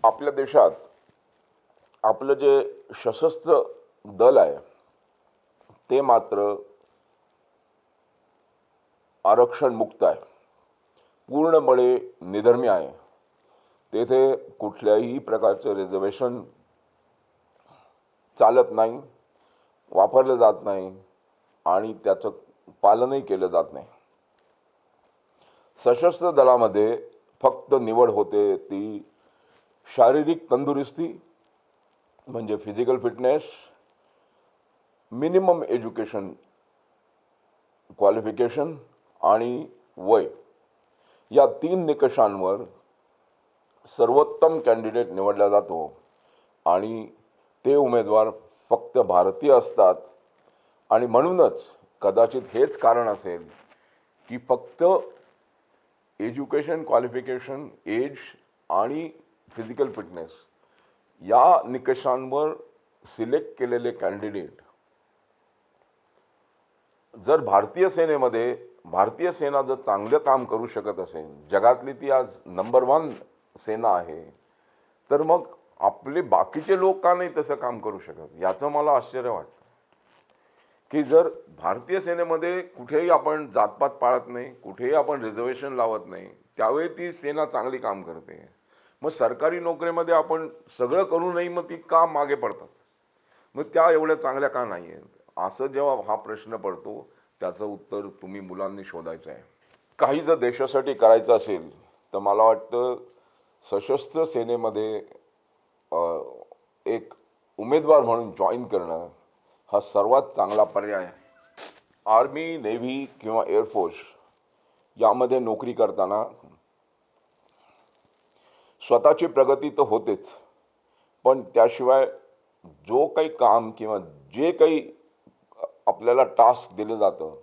आपल्या देशात आपलं जे सशस्त्र दल आहे ते मात्र आरक्षण मुक्त आहे, पूर्णपणे निधर्मी आहे. तेथे कुठल्याही प्रकारचे रिझर्वेशन चालत नाही, वापरलं जात नाही आणि त्याचं पालनही केलं जात नाही. सशस्त्र दलामध्ये फक्त निवड होते ती शारीरिक तंदुरुस्ती म्हणजे physical fitness, minimum education qualification आणि वय, या 3 निकषांवर सर्वोत्तम कॅन्डिडेट निवडला जातो आणि ते उमेदवार फक्त भारतीय असतात. आणि म्हणूनच कदाचित हेच कारण असेल की फक्त एज्युकेशन क्वालिफिकेशन, एज आणि फिजिकल फिटनेस या निकषांवर सिलेक्ट केलेले कॅन्डिडेट जर भारतीय सेना जर चांगलं काम करू शकत असेल, जगातली ती आज नंबर 1 सेना आहे, तर मग आपले बाकीचे लोक का नाही तसं काम करू शकत? याचं मला आश्चर्य वाटतं की जर भारतीय सेनेमध्ये कुठेही आपण जातपात पाळत नाही, कुठेही आपण रिझर्वेशन लावत नाही, त्यावेळी ती सेना चांगली काम करते. मग सरकारी नोकरीमध्ये आपण सगळं करूनही मग ती का मागे पडतात? मग त्या एवढ्या चांगल्या का नाही आहेत? असं जेव्हा हा प्रश्न पडतो त्याचं उत्तर तुम्ही मुलांनी शोधायचं आहे. काही जर देशासाठी करायचं असेल तर मला वाटतं सशस्त्र सेनेमध्ये एक उमेदवार म्हणून जॉईन करणं हा सर्वात चांगला पर्याय आहे. आर्मी, नेव्ही किंवा एअरफोर्स यामध्ये नोकरी करताना स्वतःची प्रगती तर होतेच, पण त्याशिवाय जो काही काम किंवा जे काही आपल्याला टास्क दिलं जातं,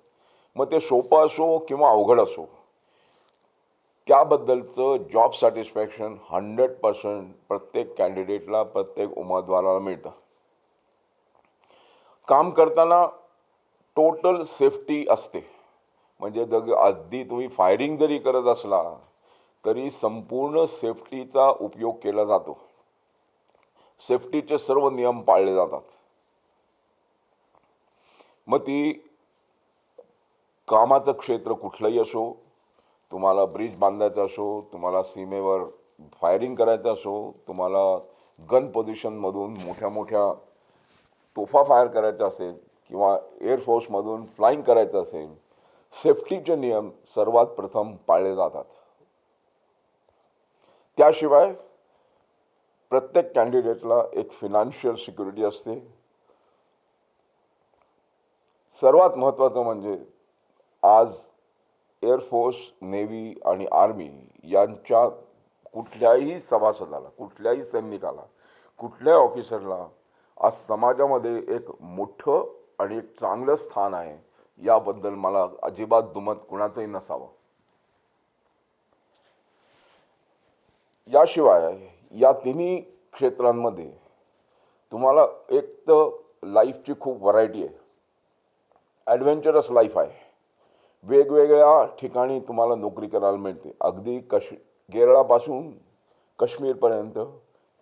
मग ते सोपं असो किंवा अवघड असो, त्याबद्दलचं जॉब सॅटिस्फॅक्शन 100% प्रत्येक कॅन्डिडेटला, प्रत्येक उमेदवाराला मिळतं. काम करताना टोटल सेफ्टी असते. म्हणजे अगदी तुम्ही फायरिंग जरी करत असला तरी संपूर्ण सेफ्टीचा उपयोग केला जातो. सेफ्टीचे सर्व नियम पाळले जातात. मग ती कामाचं क्षेत्र कुठलंही असो, तुम्हाला ब्रिज बांधायचं असो, तुम्हाला सीमेवर फायरिंग करायचं असो, तुम्हाला गन पोझिशनमधून मोठ्या मोठ्या तोफा फायर करायचा असेल किंवा एअरफोर्समधून फ्लाईंग करायचं असेल, सेफ्टीचे नियम सर्वात प्रथम पाळले जातात. त्याशिवाय प्रत्येक कॅन्डिडेटला एक फिनान्शियल सिक्युरिटी असते. सर्वात महत्त्वाचं म्हणजे आज एअरफोर्स, नेव्ही आणि आर्मी यांच्या कुठल्याही सभासदाला, कुठल्याही सैनिकाला, कुठल्याही ऑफिसरला आज समाजामध्ये एक मोठं आणि एक चांगलं स्थान आहे, याबद्दल मला अजिबात दुमत कुणाचंही नसावं. याशिवाय या तिन्ही क्षेत्रांमध्ये तुम्हाला एक तर लाईफची खूप व्हरायटी आहे, ॲडव्हेंचरस लाईफ आहे. वेगवेगळ्या ठिकाणी तुम्हाला नोकरी करायला मिळते, अगदी केरळापासून काश्मीरपर्यंत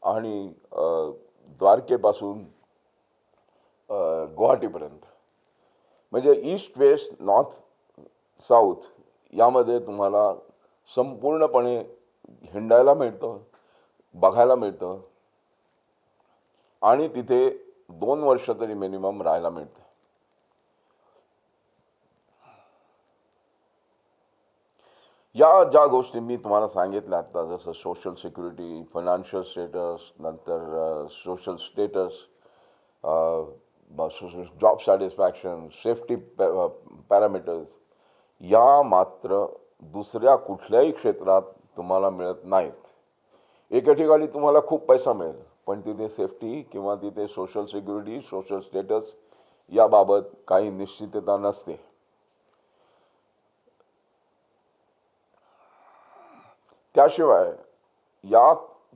आणि द्वारकेपासून गुवाहाटीपर्यंत. म्हणजे ईस्ट, वेस्ट, नॉर्थ, साऊथ यामध्ये तुम्हाला संपूर्णपणे हिंडायला मिळतं, बघायला मिळतं आणि तिथे 2 वर्ष तरी मिनिमम राहायला मिळतं. या ज्या गोष्टी मी तुम्हाला सांगितल्या आता, जसं सोशल सिक्युरिटी, फायनान्शियल स्टेटस, नंतर social status, job satisfaction, safety parameters, या मात्र दुसऱ्या कुठल्याही क्षेत्रात तुम्हाला मिळत नाहीत. एका ठिकाणी तुम्हाला खूप पैसा मिळेल, पण तिथे सेफ्टी किंवा तिथे सोशल सिक्युरिटी, सोशल स्टेटस याबाबत काही निश्चितता नसते. त्याशिवाय या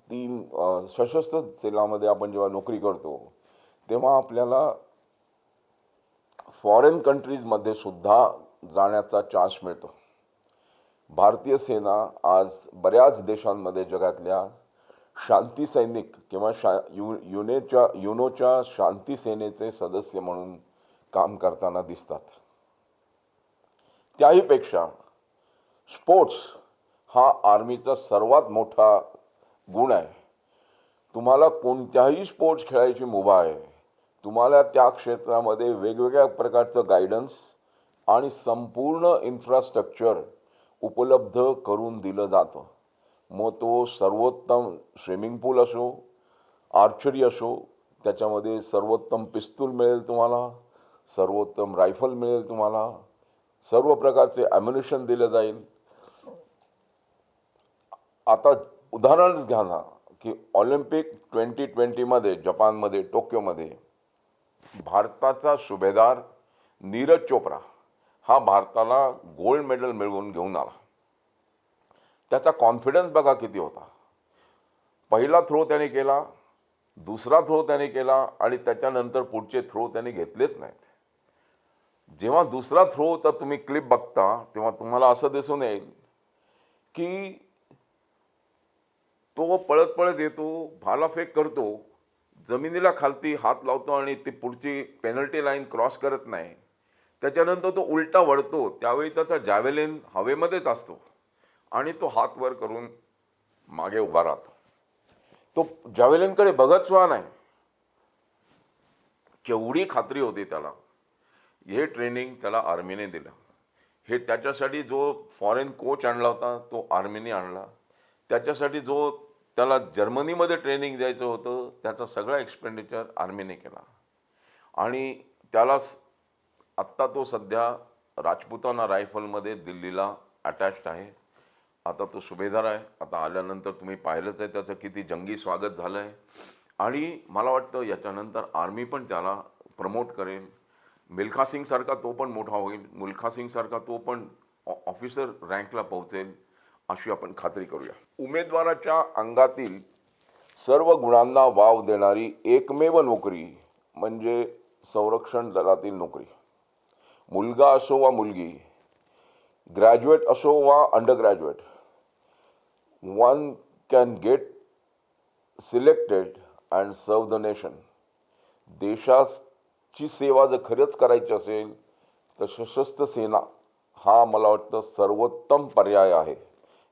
3 सशस्त्र सेलामध्ये आपण जेव्हा नोकरी करतो तेव्हा आपल्याला फॉरेन कंट्रीजमध्ये सुद्धा जाण्याचा चान्स मिळतो. भारतीय सेना आज बऱ्याच देशांमध्ये जगातल्या शांती सैनिक किंवा युनोच्या शांती सेनेचे सदस्य म्हणून काम करताना दिसतात. त्याहीपेक्षा स्पोर्ट्स हा आर्मीचा सर्वात मोठा गुण आहे. तुम्हाला कोणत्याही स्पोर्ट्स खेळायची मुभा आहे. तुम्हाला त्या क्षेत्रामध्ये वेगवेगळ्या प्रकारचं गायडन्स आणि संपूर्ण इन्फ्रास्ट्रक्चर उपलब्ध करून दिलं जातं. मग तो सर्वोत्तम स्विमिंग पूल असो, आर्चरी असो, त्याच्यामध्ये सर्वोत्तम पिस्तूल मिळेल तुम्हाला, सर्वोत्तम रायफल मिळेल तुम्हाला, सर्व प्रकारचे ॲम्युनिशन दिलं जाईल. आता उदाहरणच घ्या ना की ऑलिम्पिक 2020मध्ये जपानमध्ये टोक्योमध्ये भारताचा सुभेदार नीरज चोप्रा हा भारताला गोल्ड मेडल मिळवून घेऊन आला. त्याचा कॉन्फिडन्स बघा किती होता. पहिला थ्रो त्याने केला, दुसरा थ्रो त्याने केला आणि त्याच्यानंतर पुढचे थ्रो त्याने घेतलेच नाहीत. जेव्हा दुसरा थ्रोचा तुम्ही क्लिप बघता तेव्हा तुम्हाला असं दिसून येईल की तो पळत पळत येतो, भालाफेक करतो, जमिनीला खालती हात लावतो आणि ती पुढची पेनल्टी लाईन क्रॉस करत नाही. त्याच्यानंतर तो उलटा वळतो, त्यावेळी त्याचा जॅव्हेलिन हवेमध्येच असतो आणि तो हात वर करून मागे उभा राहतो. तो जॅव्हेलिनकडे बघत सुद्धा नाही. केवढी खात्री होती त्याला. हे ट्रेनिंग त्याला आर्मीने दिलं. हे त्याच्यासाठी जो फॉरेन कोच आणला होता तो आर्मीने आणला. त्याच्यासाठी जो त्याला जर्मनीमध्ये ट्रेनिंग द्यायचं होतं त्याचा सगळा एक्सपेंडिचर आर्मीने केला आणि त्याला आत्ता तो सध्या राजपुताना रायफलमध्ये दिल्लीला अटॅच्ड आहे. आता तो सुभेदार आहे. आता आल्यानंतर तुम्ही पाहिलंच आहे त्याचं किती जंगी स्वागत झालं आहे. आणि मला वाटतं याच्यानंतर आर्मी पण त्याला प्रमोट करेल. मिल्खा सिंगसारखा तो पण मोठा होईल. मिल्खा सिंगसारखा तो पण ऑफिसर रँकला पोहोचेल अशी आपण खात्री करूया. उमेदवाराच्या अंगातील सर्व गुणांना वाव देणारी एकमेव नोकरी म्हणजे संरक्षण दलातील नोकरी. मुलगा असो वा मुलगी, ग्रॅज्युएट असो वा under graduate, one can get selected and serve the nation. देशाची सेवा जर खरंच करायची असेल तर सशस्त्र सेना हा मला वाटतं सर्वोत्तम पर्याय आहे.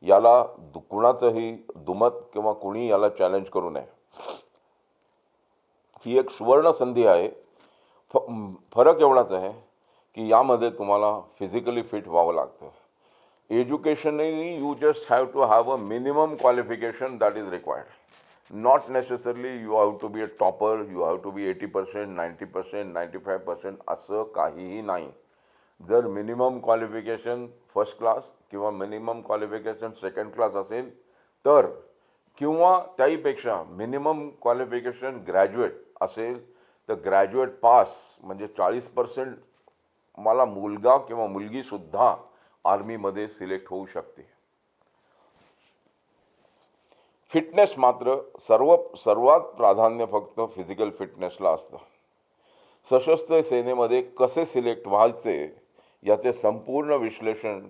याला कुणाचंही दुमत किंवा कुणी याला चॅलेंज करू नये. ही एक सुवर्ण संधी आहे. फरक एवढाच आहे की यामध्ये तुम्हाला फिजिकली फिट व्हावं लागतं. Educationally you just have to have a minimum qualification that is required. Not necessarily you have to be a topper, you have to be 80%, 90%, 95% असं काहीही नाही. जर मिनिमम क्वालिफिकेशन फर्स्ट क्लास किंवा मिनिमम क्वालिफिकेशन सेकंड क्लास असेल तर, किंवा त्याहीपेक्षा minimum qualification graduate असेल तर ग्रॅज्युएट पास म्हणजे 40% मला मुलगा किंवा मुलगीसुद्धा आर्मीमध्ये सिलेक्ट होऊ शकते. फिटनेस मात्र सर्वात प्राधान्य फक्त फिजिकल फिटनेसला असतं. सशस्त्र सेनेमध्ये कसे सिलेक्ट व्हायचे याचे संपूर्ण विश्लेषण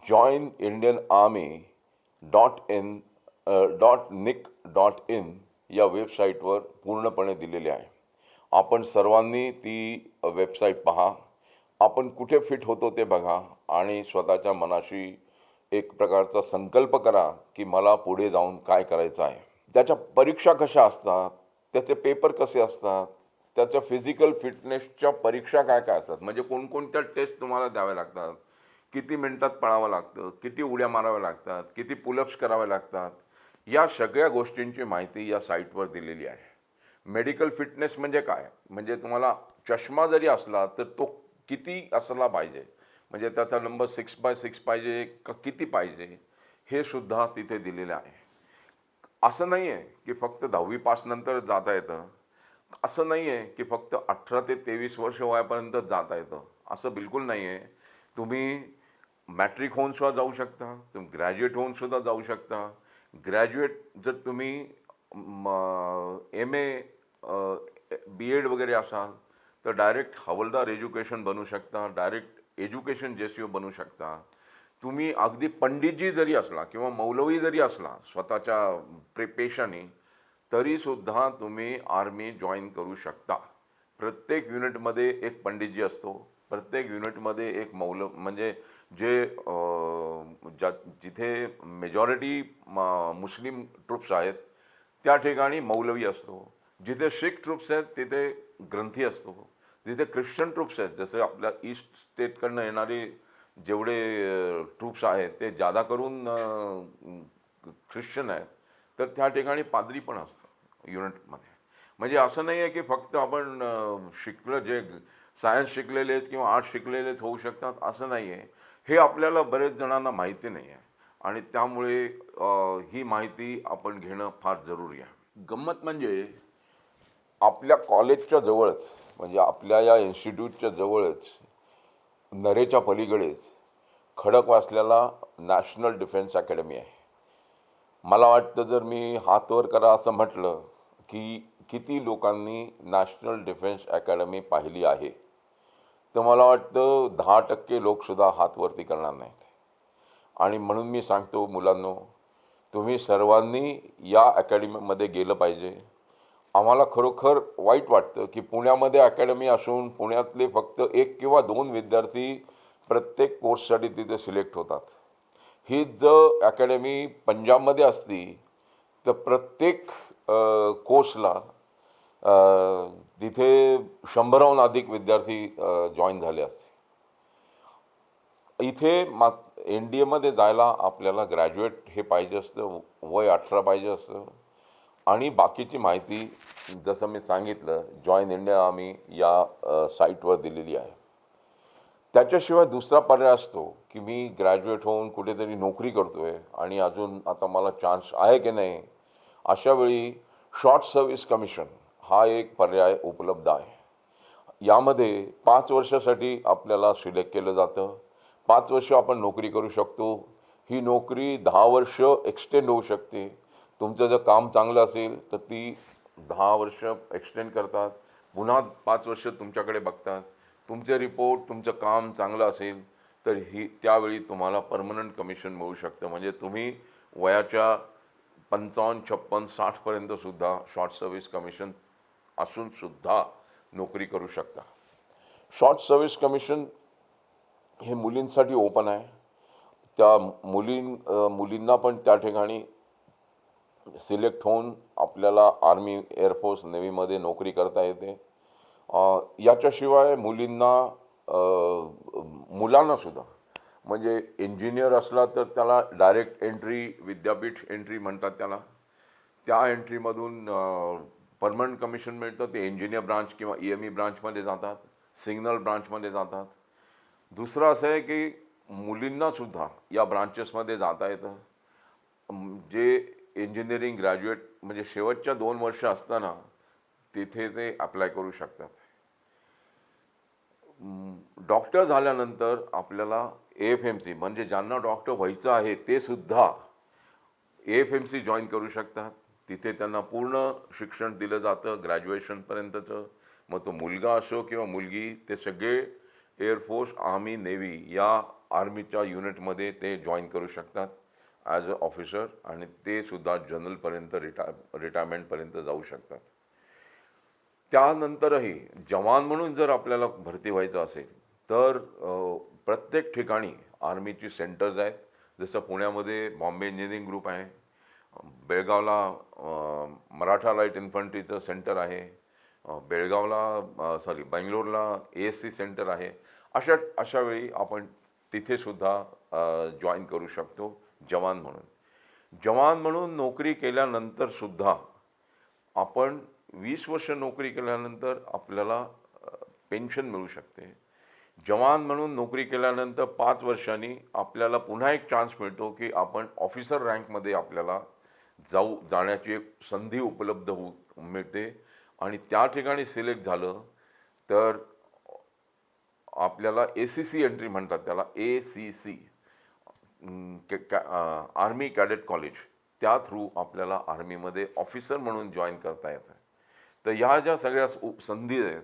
joinindianarmy.nic.in या वेबसाईटवर पूर्णपणे दिलेले आहे. आपण सर्वांनी ती वेबसाईट पहा. आपण कुठे फिट होतो ते बघा आणि स्वतःच्या मनाशी एक प्रकारचा संकल्प करा की मला पुढे जाऊन काय करायचं आहे. त्याच्या परीक्षा कशा असतात, त्याचे पेपर कसे असतात, त्याच्या फिजिकल फिटनेसच्या परीक्षा काय काय असतात, म्हणजे कोणकोणत्या टेस्ट तुम्हाला द्याव्या लागतात, किती मिनिटात पळावं लागतं, किती उड्या माराव्या लागतात, किती पुलअप्स करावे लागतात, या सगळ्या गोष्टींची माहिती या साईटवर दिलेली आहे. मेडिकल फिटनेस म्हणजे काय, म्हणजे तुम्हाला चष्मा जरी असला तर तो किती असला पाहिजे, म्हणजे त्याचा नंबर 6x6 पाहिजे का किती पाहिजे, हे सुद्धा तिथे दिलेलं आहे. असं नाही आहे की फक्त 10वी पास नंतर जाता येतं. असं नाही आहे की फक्त 18 ते 23 वर्ष वयापर्यंत जाता येतं. असं बिलकुल नाही आहे. तुम्ही मॅट्रिक होऊन सुद्धा जाऊ शकता, तुम्ही ग्रॅज्युएट होऊन सुद्धा जाऊ शकता. ग्रॅज्युएट जर तुम्ही MA BEd वगैरे असाल तर डायरेक्ट हवलदार एज्युकेशन बनू शकता, डायरेक्ट एज्युकेशन JCO बनू शकता. तुम्ही अगदी पंडितजी जरी असला किंवा मौलवी जरी असला स्वतःच्या पेशाने तरीसुद्धा तुम्ही आर्मी जॉईन करू शकता. प्रत्येक युनिटमध्ये एक पंडितजी असतो, प्रत्येक युनिटमध्ये एक म्हणजे जे जिथे मेजॉरिटी मुस्लिम ट्रुप्स आहेत त्या ठिकाणी मौलवी असतो, जिथे शीख ट्रुप्स आहेत तिथे ग्रंथी असतो, जिथे ख्रिश्चन ट्रुप्स आहेत जसं आपल्या ईस्ट स्टेटकडनं येणारे जेवढे ट्रुप्स आहेत ते जादा करून ख्रिश्चन आहेत, तर त्या ठिकाणी पादरी पण असतं युनिटमध्ये. म्हणजे असं नाही आहे की फक्त आपण शिकलं जे सायन्स शिकलेले आहेत किंवा आर्ट्स शिकलेले आहेत होऊ शकतात, असं नाही आहे. हे आपल्याला बरेच जणांना माहिती नाही आहे आणि त्यामुळे ही माहिती आपण घेणं फार जरुरी आहे. गंमत म्हणजे आपल्या कॉलेजच्या जवळच, म्हणजे आपल्या या इन्स्टिट्यूटच्या जवळच नरेच्या पलीकडेच खडकवासल्याला नॅशनल डिफेन्स अकॅडमी आहे. मला वाटतं जर मी हात वर करा असं म्हटलं की किती लोकांनी नॅशनल डिफेन्स अकॅडमी पाहिली आहे, तर मला वाटतं 10% लोकसुद्धा हात वरती करणार नाहीत. आणि म्हणून मी सांगतो मुलांनो, तुम्ही सर्वांनी या अकॅडमीमध्ये गेलं पाहिजे. आम्हाला खरोखर वाईट वाटतं की पुण्यामध्ये अकॅडमी असून पुण्यातले फक्त 1 किंवा 2 विद्यार्थी प्रत्येक कोर्ससाठी तिथे सिलेक्ट होतात. ही जर अकॅडमी पंजाबमध्ये असती तर प्रत्येक कोर्सला तिथे 100हून अधिक विद्यार्थी जॉईन झाले असते. इथे NDAमध्ये जायला आपल्याला ग्रॅज्युएट हे पाहिजे असतं, वय 18 पाहिजे असतं आणि बाकीची माहिती जसं मी सांगितलं जॉईन इंडियन आर्मी या साईटवर दिलेली आहे. त्याच्याशिवाय दुसरा पर्याय असतो की मी ग्रॅज्युएट होऊन कुठेतरी नोकरी करतोय आणि अजून आता मला चान्स आहे की नाही, अशा वेळी शॉर्ट सर्व्हिस कमिशन हा एक पर्याय उपलब्ध आहे. यामध्ये 5 वर्षासाठी आपल्याला सिलेक्ट केलं जातं. 5 वर्ष आपण नोकरी करू शकतो. ही नोकरी 10 वर्ष एक्सटेंड होऊ शकते. तुमचं जर काम चांगलं असेल तर ती 10 वर्ष एक्सटेंड करतात, पुन्हा 5 वर्ष तुमच्याकडे बघतात. तुमचे रिपोर्ट, तुमचं काम चांगलं असेल तर त्यावेळी तुम्हाला परमनंट कमिशन मिळू शकतं. म्हणजे तुम्ही वयाच्या 55, 56, 60 सुद्धा शॉर्ट सर्व्हिस कमिशन असून सुद्धा नोकरी करू शकता. शॉर्ट सर्व्हिस कमिशन हे मुलींसाठी ओपन आहे. त्या मुलींना पण त्या ठिकाणी सिलेक्ट होऊन आपल्याला आर्मी, एअरफोर्स, नेव्हीमध्ये नोकरी करता येते. याच्याशिवाय मुलांना सुद्धा, म्हणजे इंजिनियर असला तर त्याला डायरेक्ट एंट्री, विद्यापीठ एंट्री म्हणतात त्याला, त्या एंट्रीमधून परमनंट कमिशन मिळतं. ते इंजिनियर ब्रांच किंवा EME ब्रांचमध्ये जातात, सिग्नल ब्रांचमध्ये जातात. दुसरं असं आहे की मुलींनासुद्धा या ब्रांचेसमध्ये जाता येतं. जे इंजिनिअरिंग ग्रॅज्युएट म्हणजे शेवटच्या 2 वर्ष असताना तिथे ते अप्लाय करू शकतात. डॉक्टर झाल्यानंतर आपल्याला AFMC म्हणजे ज्यांना डॉक्टर व्हायचं आहे ते सुद्धा AFMC जॉईन करू शकतात. तिथे त्यांना पूर्ण शिक्षण दिलं जातं ग्रॅज्युएशनपर्यंतचं. मग तो मुलगा असो किंवा मुलगी, ते सगळे एअरफोर्स, आर्मी, नेव्ही या आर्मीच्या युनिटमध्ये ते जॉईन करू शकतात ॲज अ ऑफिसर, आणि ते सुद्धा जनरलपर्यंत रिटायरमेंटपर्यंत जाऊ शकतात. त्यानंतरही जवान म्हणून जर आपल्याला भरती व्हायचं असेल तर प्रत्येक ठिकाणी आर्मीची सेंटर्स आहेत. जसं पुण्यामध्ये बॉम्बे इंजिनिअरिंग ग्रुप आहे, बेळगावला मराठा लाईट इन्फंट्रीचं सेंटर आहे, बेंगलोरला ASC सेंटर आहे. अशा वेळी आपण तिथे सुद्धा जॉईन करू शकतो जवान म्हणून. जवान म्हणून नोकरी केल्यानंतर सुद्धा आपण 20 वर्ष नोकरी केल्यानंतर आपल्याला पेन्शन मिळू शकते. जवान म्हणून नोकरी केल्यानंतर 5 वर्षांनी आपल्याला पुन्हा एक चान्स मिळतो की आपण ऑफिसर रँकमध्ये आपल्याला जाण्याची एक संधी उपलब्ध मिळते, आणि त्या ठिकाणी सिलेक्ट झालं तर आपल्याला ACC एंट्री म्हणतात त्याला, ACC आर्मी कॅडेट कॉलेज, त्या थ्रू आपल्याला आर्मीमध्ये ऑफिसर म्हणून जॉईन करता येतं. तर ह्या ज्या सगळ्या संधी आहेत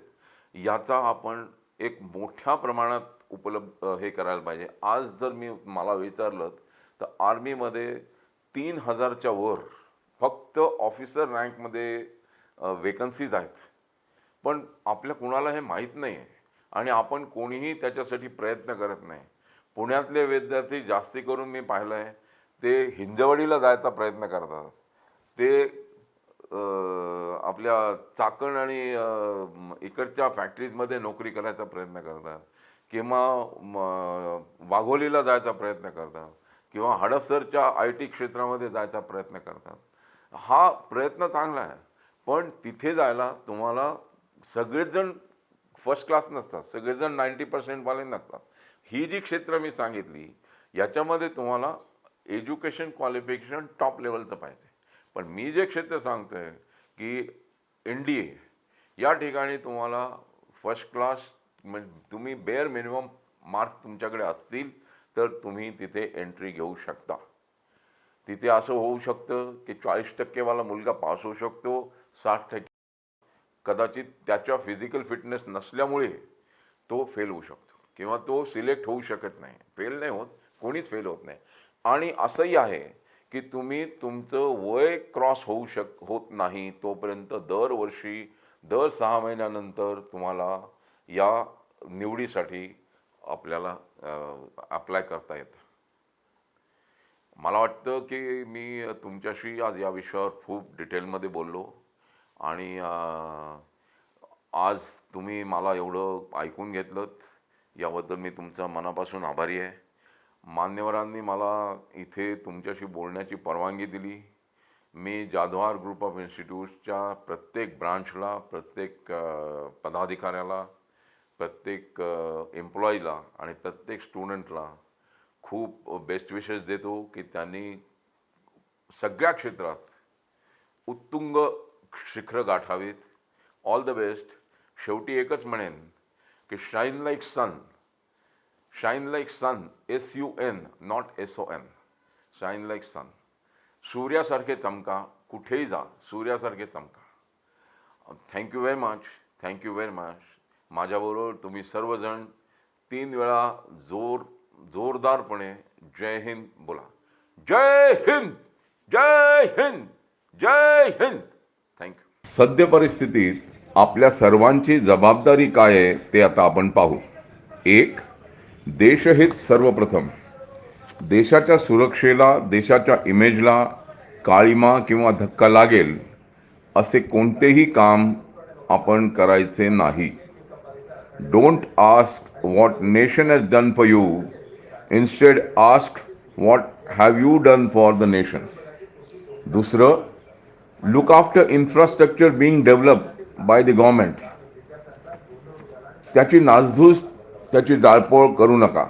याचा आपण एक मोठ्या प्रमाणात हे करायला पाहिजे. आज जर मला विचारलं तर आर्मीमध्ये 3000च्या वर फक्त ऑफिसर रँकमध्ये वेकन्सीज आहेत, पण आपल्या कुणाला हे माहीत नाही आहे आणि आपण कोणीही त्याच्यासाठी प्रयत्न करत नाही. पुण्यातले विद्यार्थी जास्ती करून मी पाहिलं आहे ते हिंजवडीला जायचा प्रयत्न करतात. ते आपल्या चाकण आणि इकडच्या फॅक्टरीजमध्ये नोकरी करायचा प्रयत्न करतात, किंवा वाघोलीला जायचा प्रयत्न करतात, किंवा हडपसरच्या IT क्षेत्रामध्ये जायचा प्रयत्न करतात. हा प्रयत्न चांगला आहे, पण तिथे जायला तुम्हाला सगळेच जण फर्स्ट क्लास नसतात, सगळेजण 90% वाले नसतात. ही जी क्षेत्र मी सांगितली याच्यामध्ये तुम्हाला एज्युकेशन क्वालिफिकेशन टॉप लेवलचं पाहिजे. पण मी जे क्षेत्र सांगतोय की NDA या ठिकाणी तुम्हाला फर्स्ट क्लास, म्हणजे तुम्ही बेअर मिनिमम मार्क तुमच्याकडे असतील तर तुम्ही तिथे एंट्री घेऊ शकता. तिथे असं होऊ शकतं की 40% वाला मुलगा पास होऊ शकतो, 60% कदाचित त्याच्या फिजिकल फिटनेस नसल्यामुळे तो फेल होऊ शकतो, किंवा तो सिलेक्ट होऊ शकत नाही. फेल नाही होत, कोणीच फेल होत नाही. आणि असंही आहे की तुम्ही तुमचं वय क्रॉस होत नाही तोपर्यंत दरवर्षी दर 6 महिन्यानंतर तुम्हाला या निवडीसाठी आपल्याला अप्लाय करता येतं. मला वाटतं की मी तुमच्याशी आज या विषयावर खूप डिटेलमध्ये बोललो, आणि आज तुम्ही मला एवढं ऐकून घेतलं याबद्दल मी तुमचा मनापासून आभारी आहे. मान्यवरांनी मला इथे तुमच्याशी बोलण्याची परवानगी दिली. मी जाधवार ग्रुप ऑफ इन्स्टिट्यूट्सच्या प्रत्येक ब्रांचला, प्रत्येक पदाधिकाऱ्याला प्रत्येक एम्प्लॉईला आणि प्रत्येक स्टुडंटला खूप बेस्ट विशेस देतो की त्यांनी सगळ्या क्षेत्रात उत्तुंग शिखरं गाठावीत. All the best. शेवटी एकच म्हणेन की shine like sun. Shine like sun, SUN, not SON. Shine like sun. सूर्यासारखे चमका, कुठेही जा सूर्यासारखे चमका. Thank you very much. Thank you very much. माझ्याबरोबर तुम्ही सर्वजण 3 वेळा जोरदारपणे जय हिंद बोला. जय हिंद, जय हिंद, जय हिंद. थँक्यू. सद्य परिस्थितीत आपल्या सर्वांची जबाबदारी काय आहे ते आता आपण पाहू. 1. देशहित सर्वप्रथम. देशाच्या सुरक्षेला, देशाच्या इमेजला काळिमा किंवा धक्का लागेल असे कोणतेही काम आपण करायचे नाही. Don't ask what nation has done for you. Instead ask what have you done for the nation. दुसरं, look after infrastructure being develop by the government. त्याची नासधूस, त्याची जाळपोळ करू नका.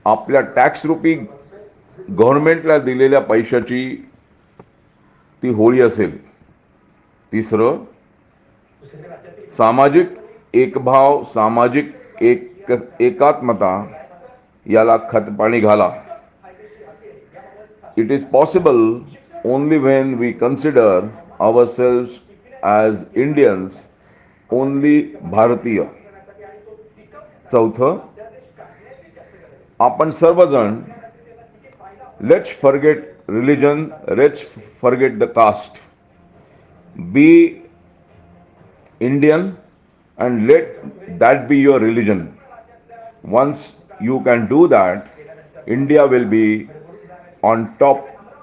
आपल्या टॅक्स रुपी गव्हर्नमेंटला दिलेल्या पैशाची ती होळी असेल. तिसरं, सामाजिक एकभाव, सामाजिक एकात्मता याला खतपाणी घाला. It is possible only when we consider ourselves as Indians, only भारतीय. चौथं, आपण सर्वजण let's forget religion, let's forget the caste. Be Indian and let that be your religion. Once you can do that, India will be on top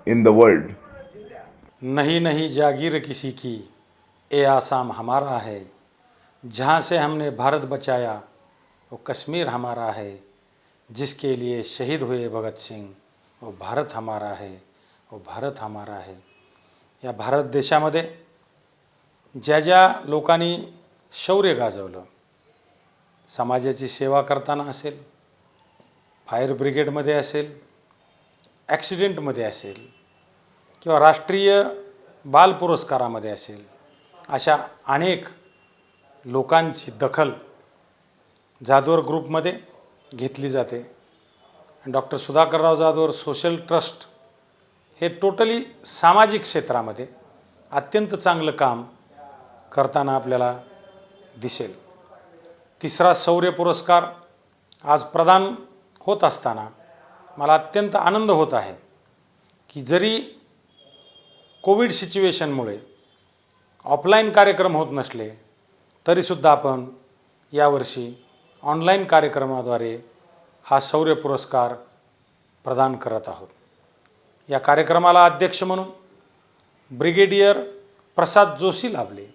in the world. नहीं नहीं जागीर किसी की, ए आसाम हमारा है. जहाँ से हमने भारत बचाया वो कश्मीर हमारा है. जिसके लिए शहीद हुए भगत सिंह वो भारत हमारा है, वो भारत हमारा है. या भारत देशामध्ये ज्या ज्या लोकांनी शौर्य गाजवलं, समाजाची सेवा करताना असेल, फायर ब्रिगेडमध्ये असेल, ॲक्सिडेंटमध्ये असेल किंवा राष्ट्रीय बाल पुरस्कारामध्ये असेल, अशा अनेक लोकांची दखल जाधवर ग्रुपमध्ये घेतली जाते. Doctor Sudhakarrao Jadhavar social trust हे टोटली सामाजिक क्षेत्रामध्ये अत्यंत चांगलं काम करताना आपल्याला दिसेल. तिसरा शौर्य पुरस्कार आज प्रदान होत असताना मला अत्यंत आनंद होत आहे की जरी कोविड सिच्युएशनमुळे ऑफलाईन कार्यक्रम होत नसले तरीसुद्धा आपण यावर्षी ऑनलाईन कार्यक्रमाद्वारे हा शौर्य पुरस्कार प्रदान करत आहोत. या कार्यक्रमाला अध्यक्ष म्हणून ब्रिगेडियर प्रसाद जोशी लाभले.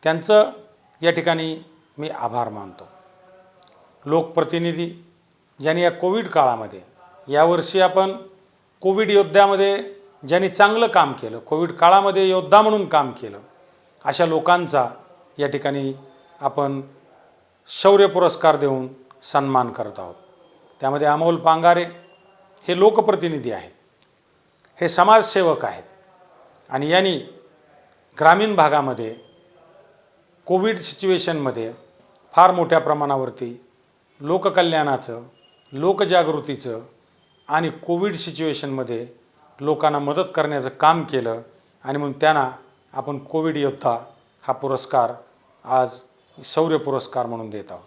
त्यांचं या ठिकाणी मी आभार मानतो. लोकप्रतिनिधी ज्यांनी या कोविड काळामध्ये, यावर्षी आपण कोविड योद्ध्यामध्ये ज्यांनी चांगलं काम केलं, कोविड काळामध्ये योद्धा म्हणून काम केलं, अशा लोकांचा या ठिकाणी आपण शौर्य पुरस्कार देऊन सन्मान करत आहोत. त्यामध्ये अमोल पांगारे हे लोकप्रतिनिधी आहेत, हे समाजसेवक आहेत आणि यांनी ग्रामीण भागामध्ये कोविड सिच्युएशनमध्ये फार मोठ्या प्रमाणावरती लोककल्याणाचं, लोकजागृतीचं आणि कोविड सिच्युएशनमध्ये लोकांना मदत करण्याचं काम केलं आणि म्हणून त्यांना आपण कोविड योद्धा हा पुरस्कार आज शौर्य पुरस्कार म्हणून देत आहोत.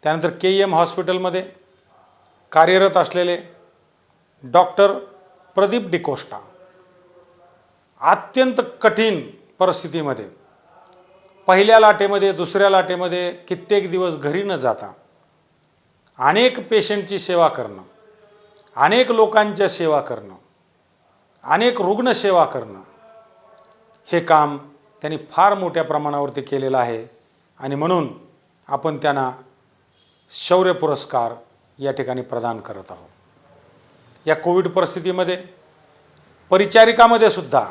त्यानंतर KEM हॉस्पिटलमध्ये कार्यरत असलेले डॉक्टर प्रदीप डिकोस्टा अत्यंत कठीण परिस्थितीमध्ये पहिल्या लाटेमध्ये, दुसऱ्या लाटेमध्ये कित्येक दिवस घरी न जाता अनेक पेशंटची सेवा करणं, अनेक लोकांच्या सेवा करणं, अनेक रुग्णसेवा करणं, हे काम त्यांनी फार मोठ्या प्रमाणावरती केलेलं आहे आणि म्हणून आपण त्यांना शौर्य पुरस्कार या ठिकाणी प्रदान करत आहोत. या कोविड परिस्थितीमध्ये परिचारिकामध्ये सुद्धा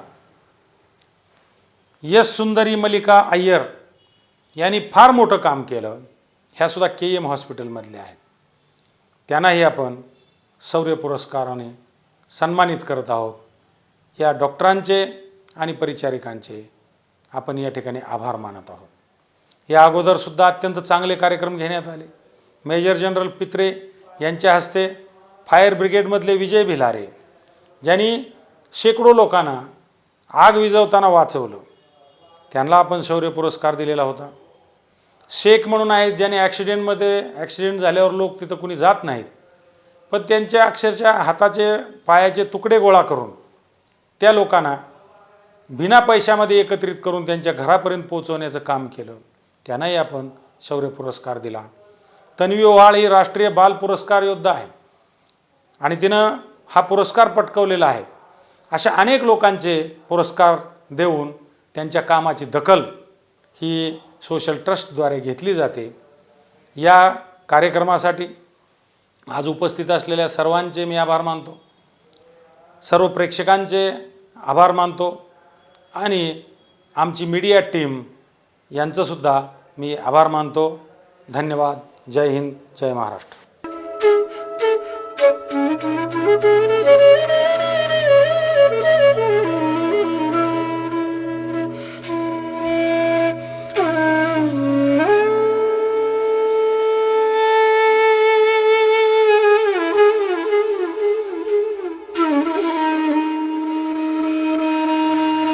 यश सुंदरी मल्लिका अय्यर यांनी फार मोठं काम केलं. ह्यासुद्धा KM हॉस्पिटलमधल्या आहेत. त्यांनाही आपण शौर्य पुरस्काराने सन्मानित करत आहोत. या डॉक्टरांचे आणि परिचारिकांचे आपण या ठिकाणी आभार मानत आहोत. या अगोदरसुद्धा अत्यंत चांगले कार्यक्रम घेण्यात आले. मेजर जनरल पित्रे यांच्या हस्ते फायर ब्रिगेडमधले विजय भिलारे, ज्यांनी शेकडो लोकांना आग विझवताना वाचवलं, त्यांना आपण शौर्य पुरस्कार दिलेला होता. शेख म्हणून आहेत, ज्याने ॲक्सिडेंट झाल्यावर लोक तिथं कुणी जात नाहीत, पण त्यांच्या अक्षरशः हाताचे पायाचे तुकडे गोळा करून त्या लोकांना बिना पैशामध्ये एकत्रित करून त्यांच्या घरापर्यंत पोहोचवण्याचं काम केलं. त्यांनाही आपण शौर्य पुरस्कार दिला. तन्वी ओहाळ ही राष्ट्रीय बाल पुरस्कार योद्धा आहे आणि तिनं हा पुरस्कार पटकवलेला आहे. अशा अनेक लोकांचे पुरस्कार देऊन त्यांच्या कामाची दखल ही सोशल ट्रस्टद्वारे घेतली जाते. या कार्यक्रमासाठी आज उपस्थित असलेल्या सर्वांचे मी आभार मानतो. सर्व प्रेक्षकांचे आभार मानतो आणि आमची मीडिया टीम यांचंसुद्धा मी आभार मानतो. धन्यवाद. जय हिंद, जय महाराष्ट्र.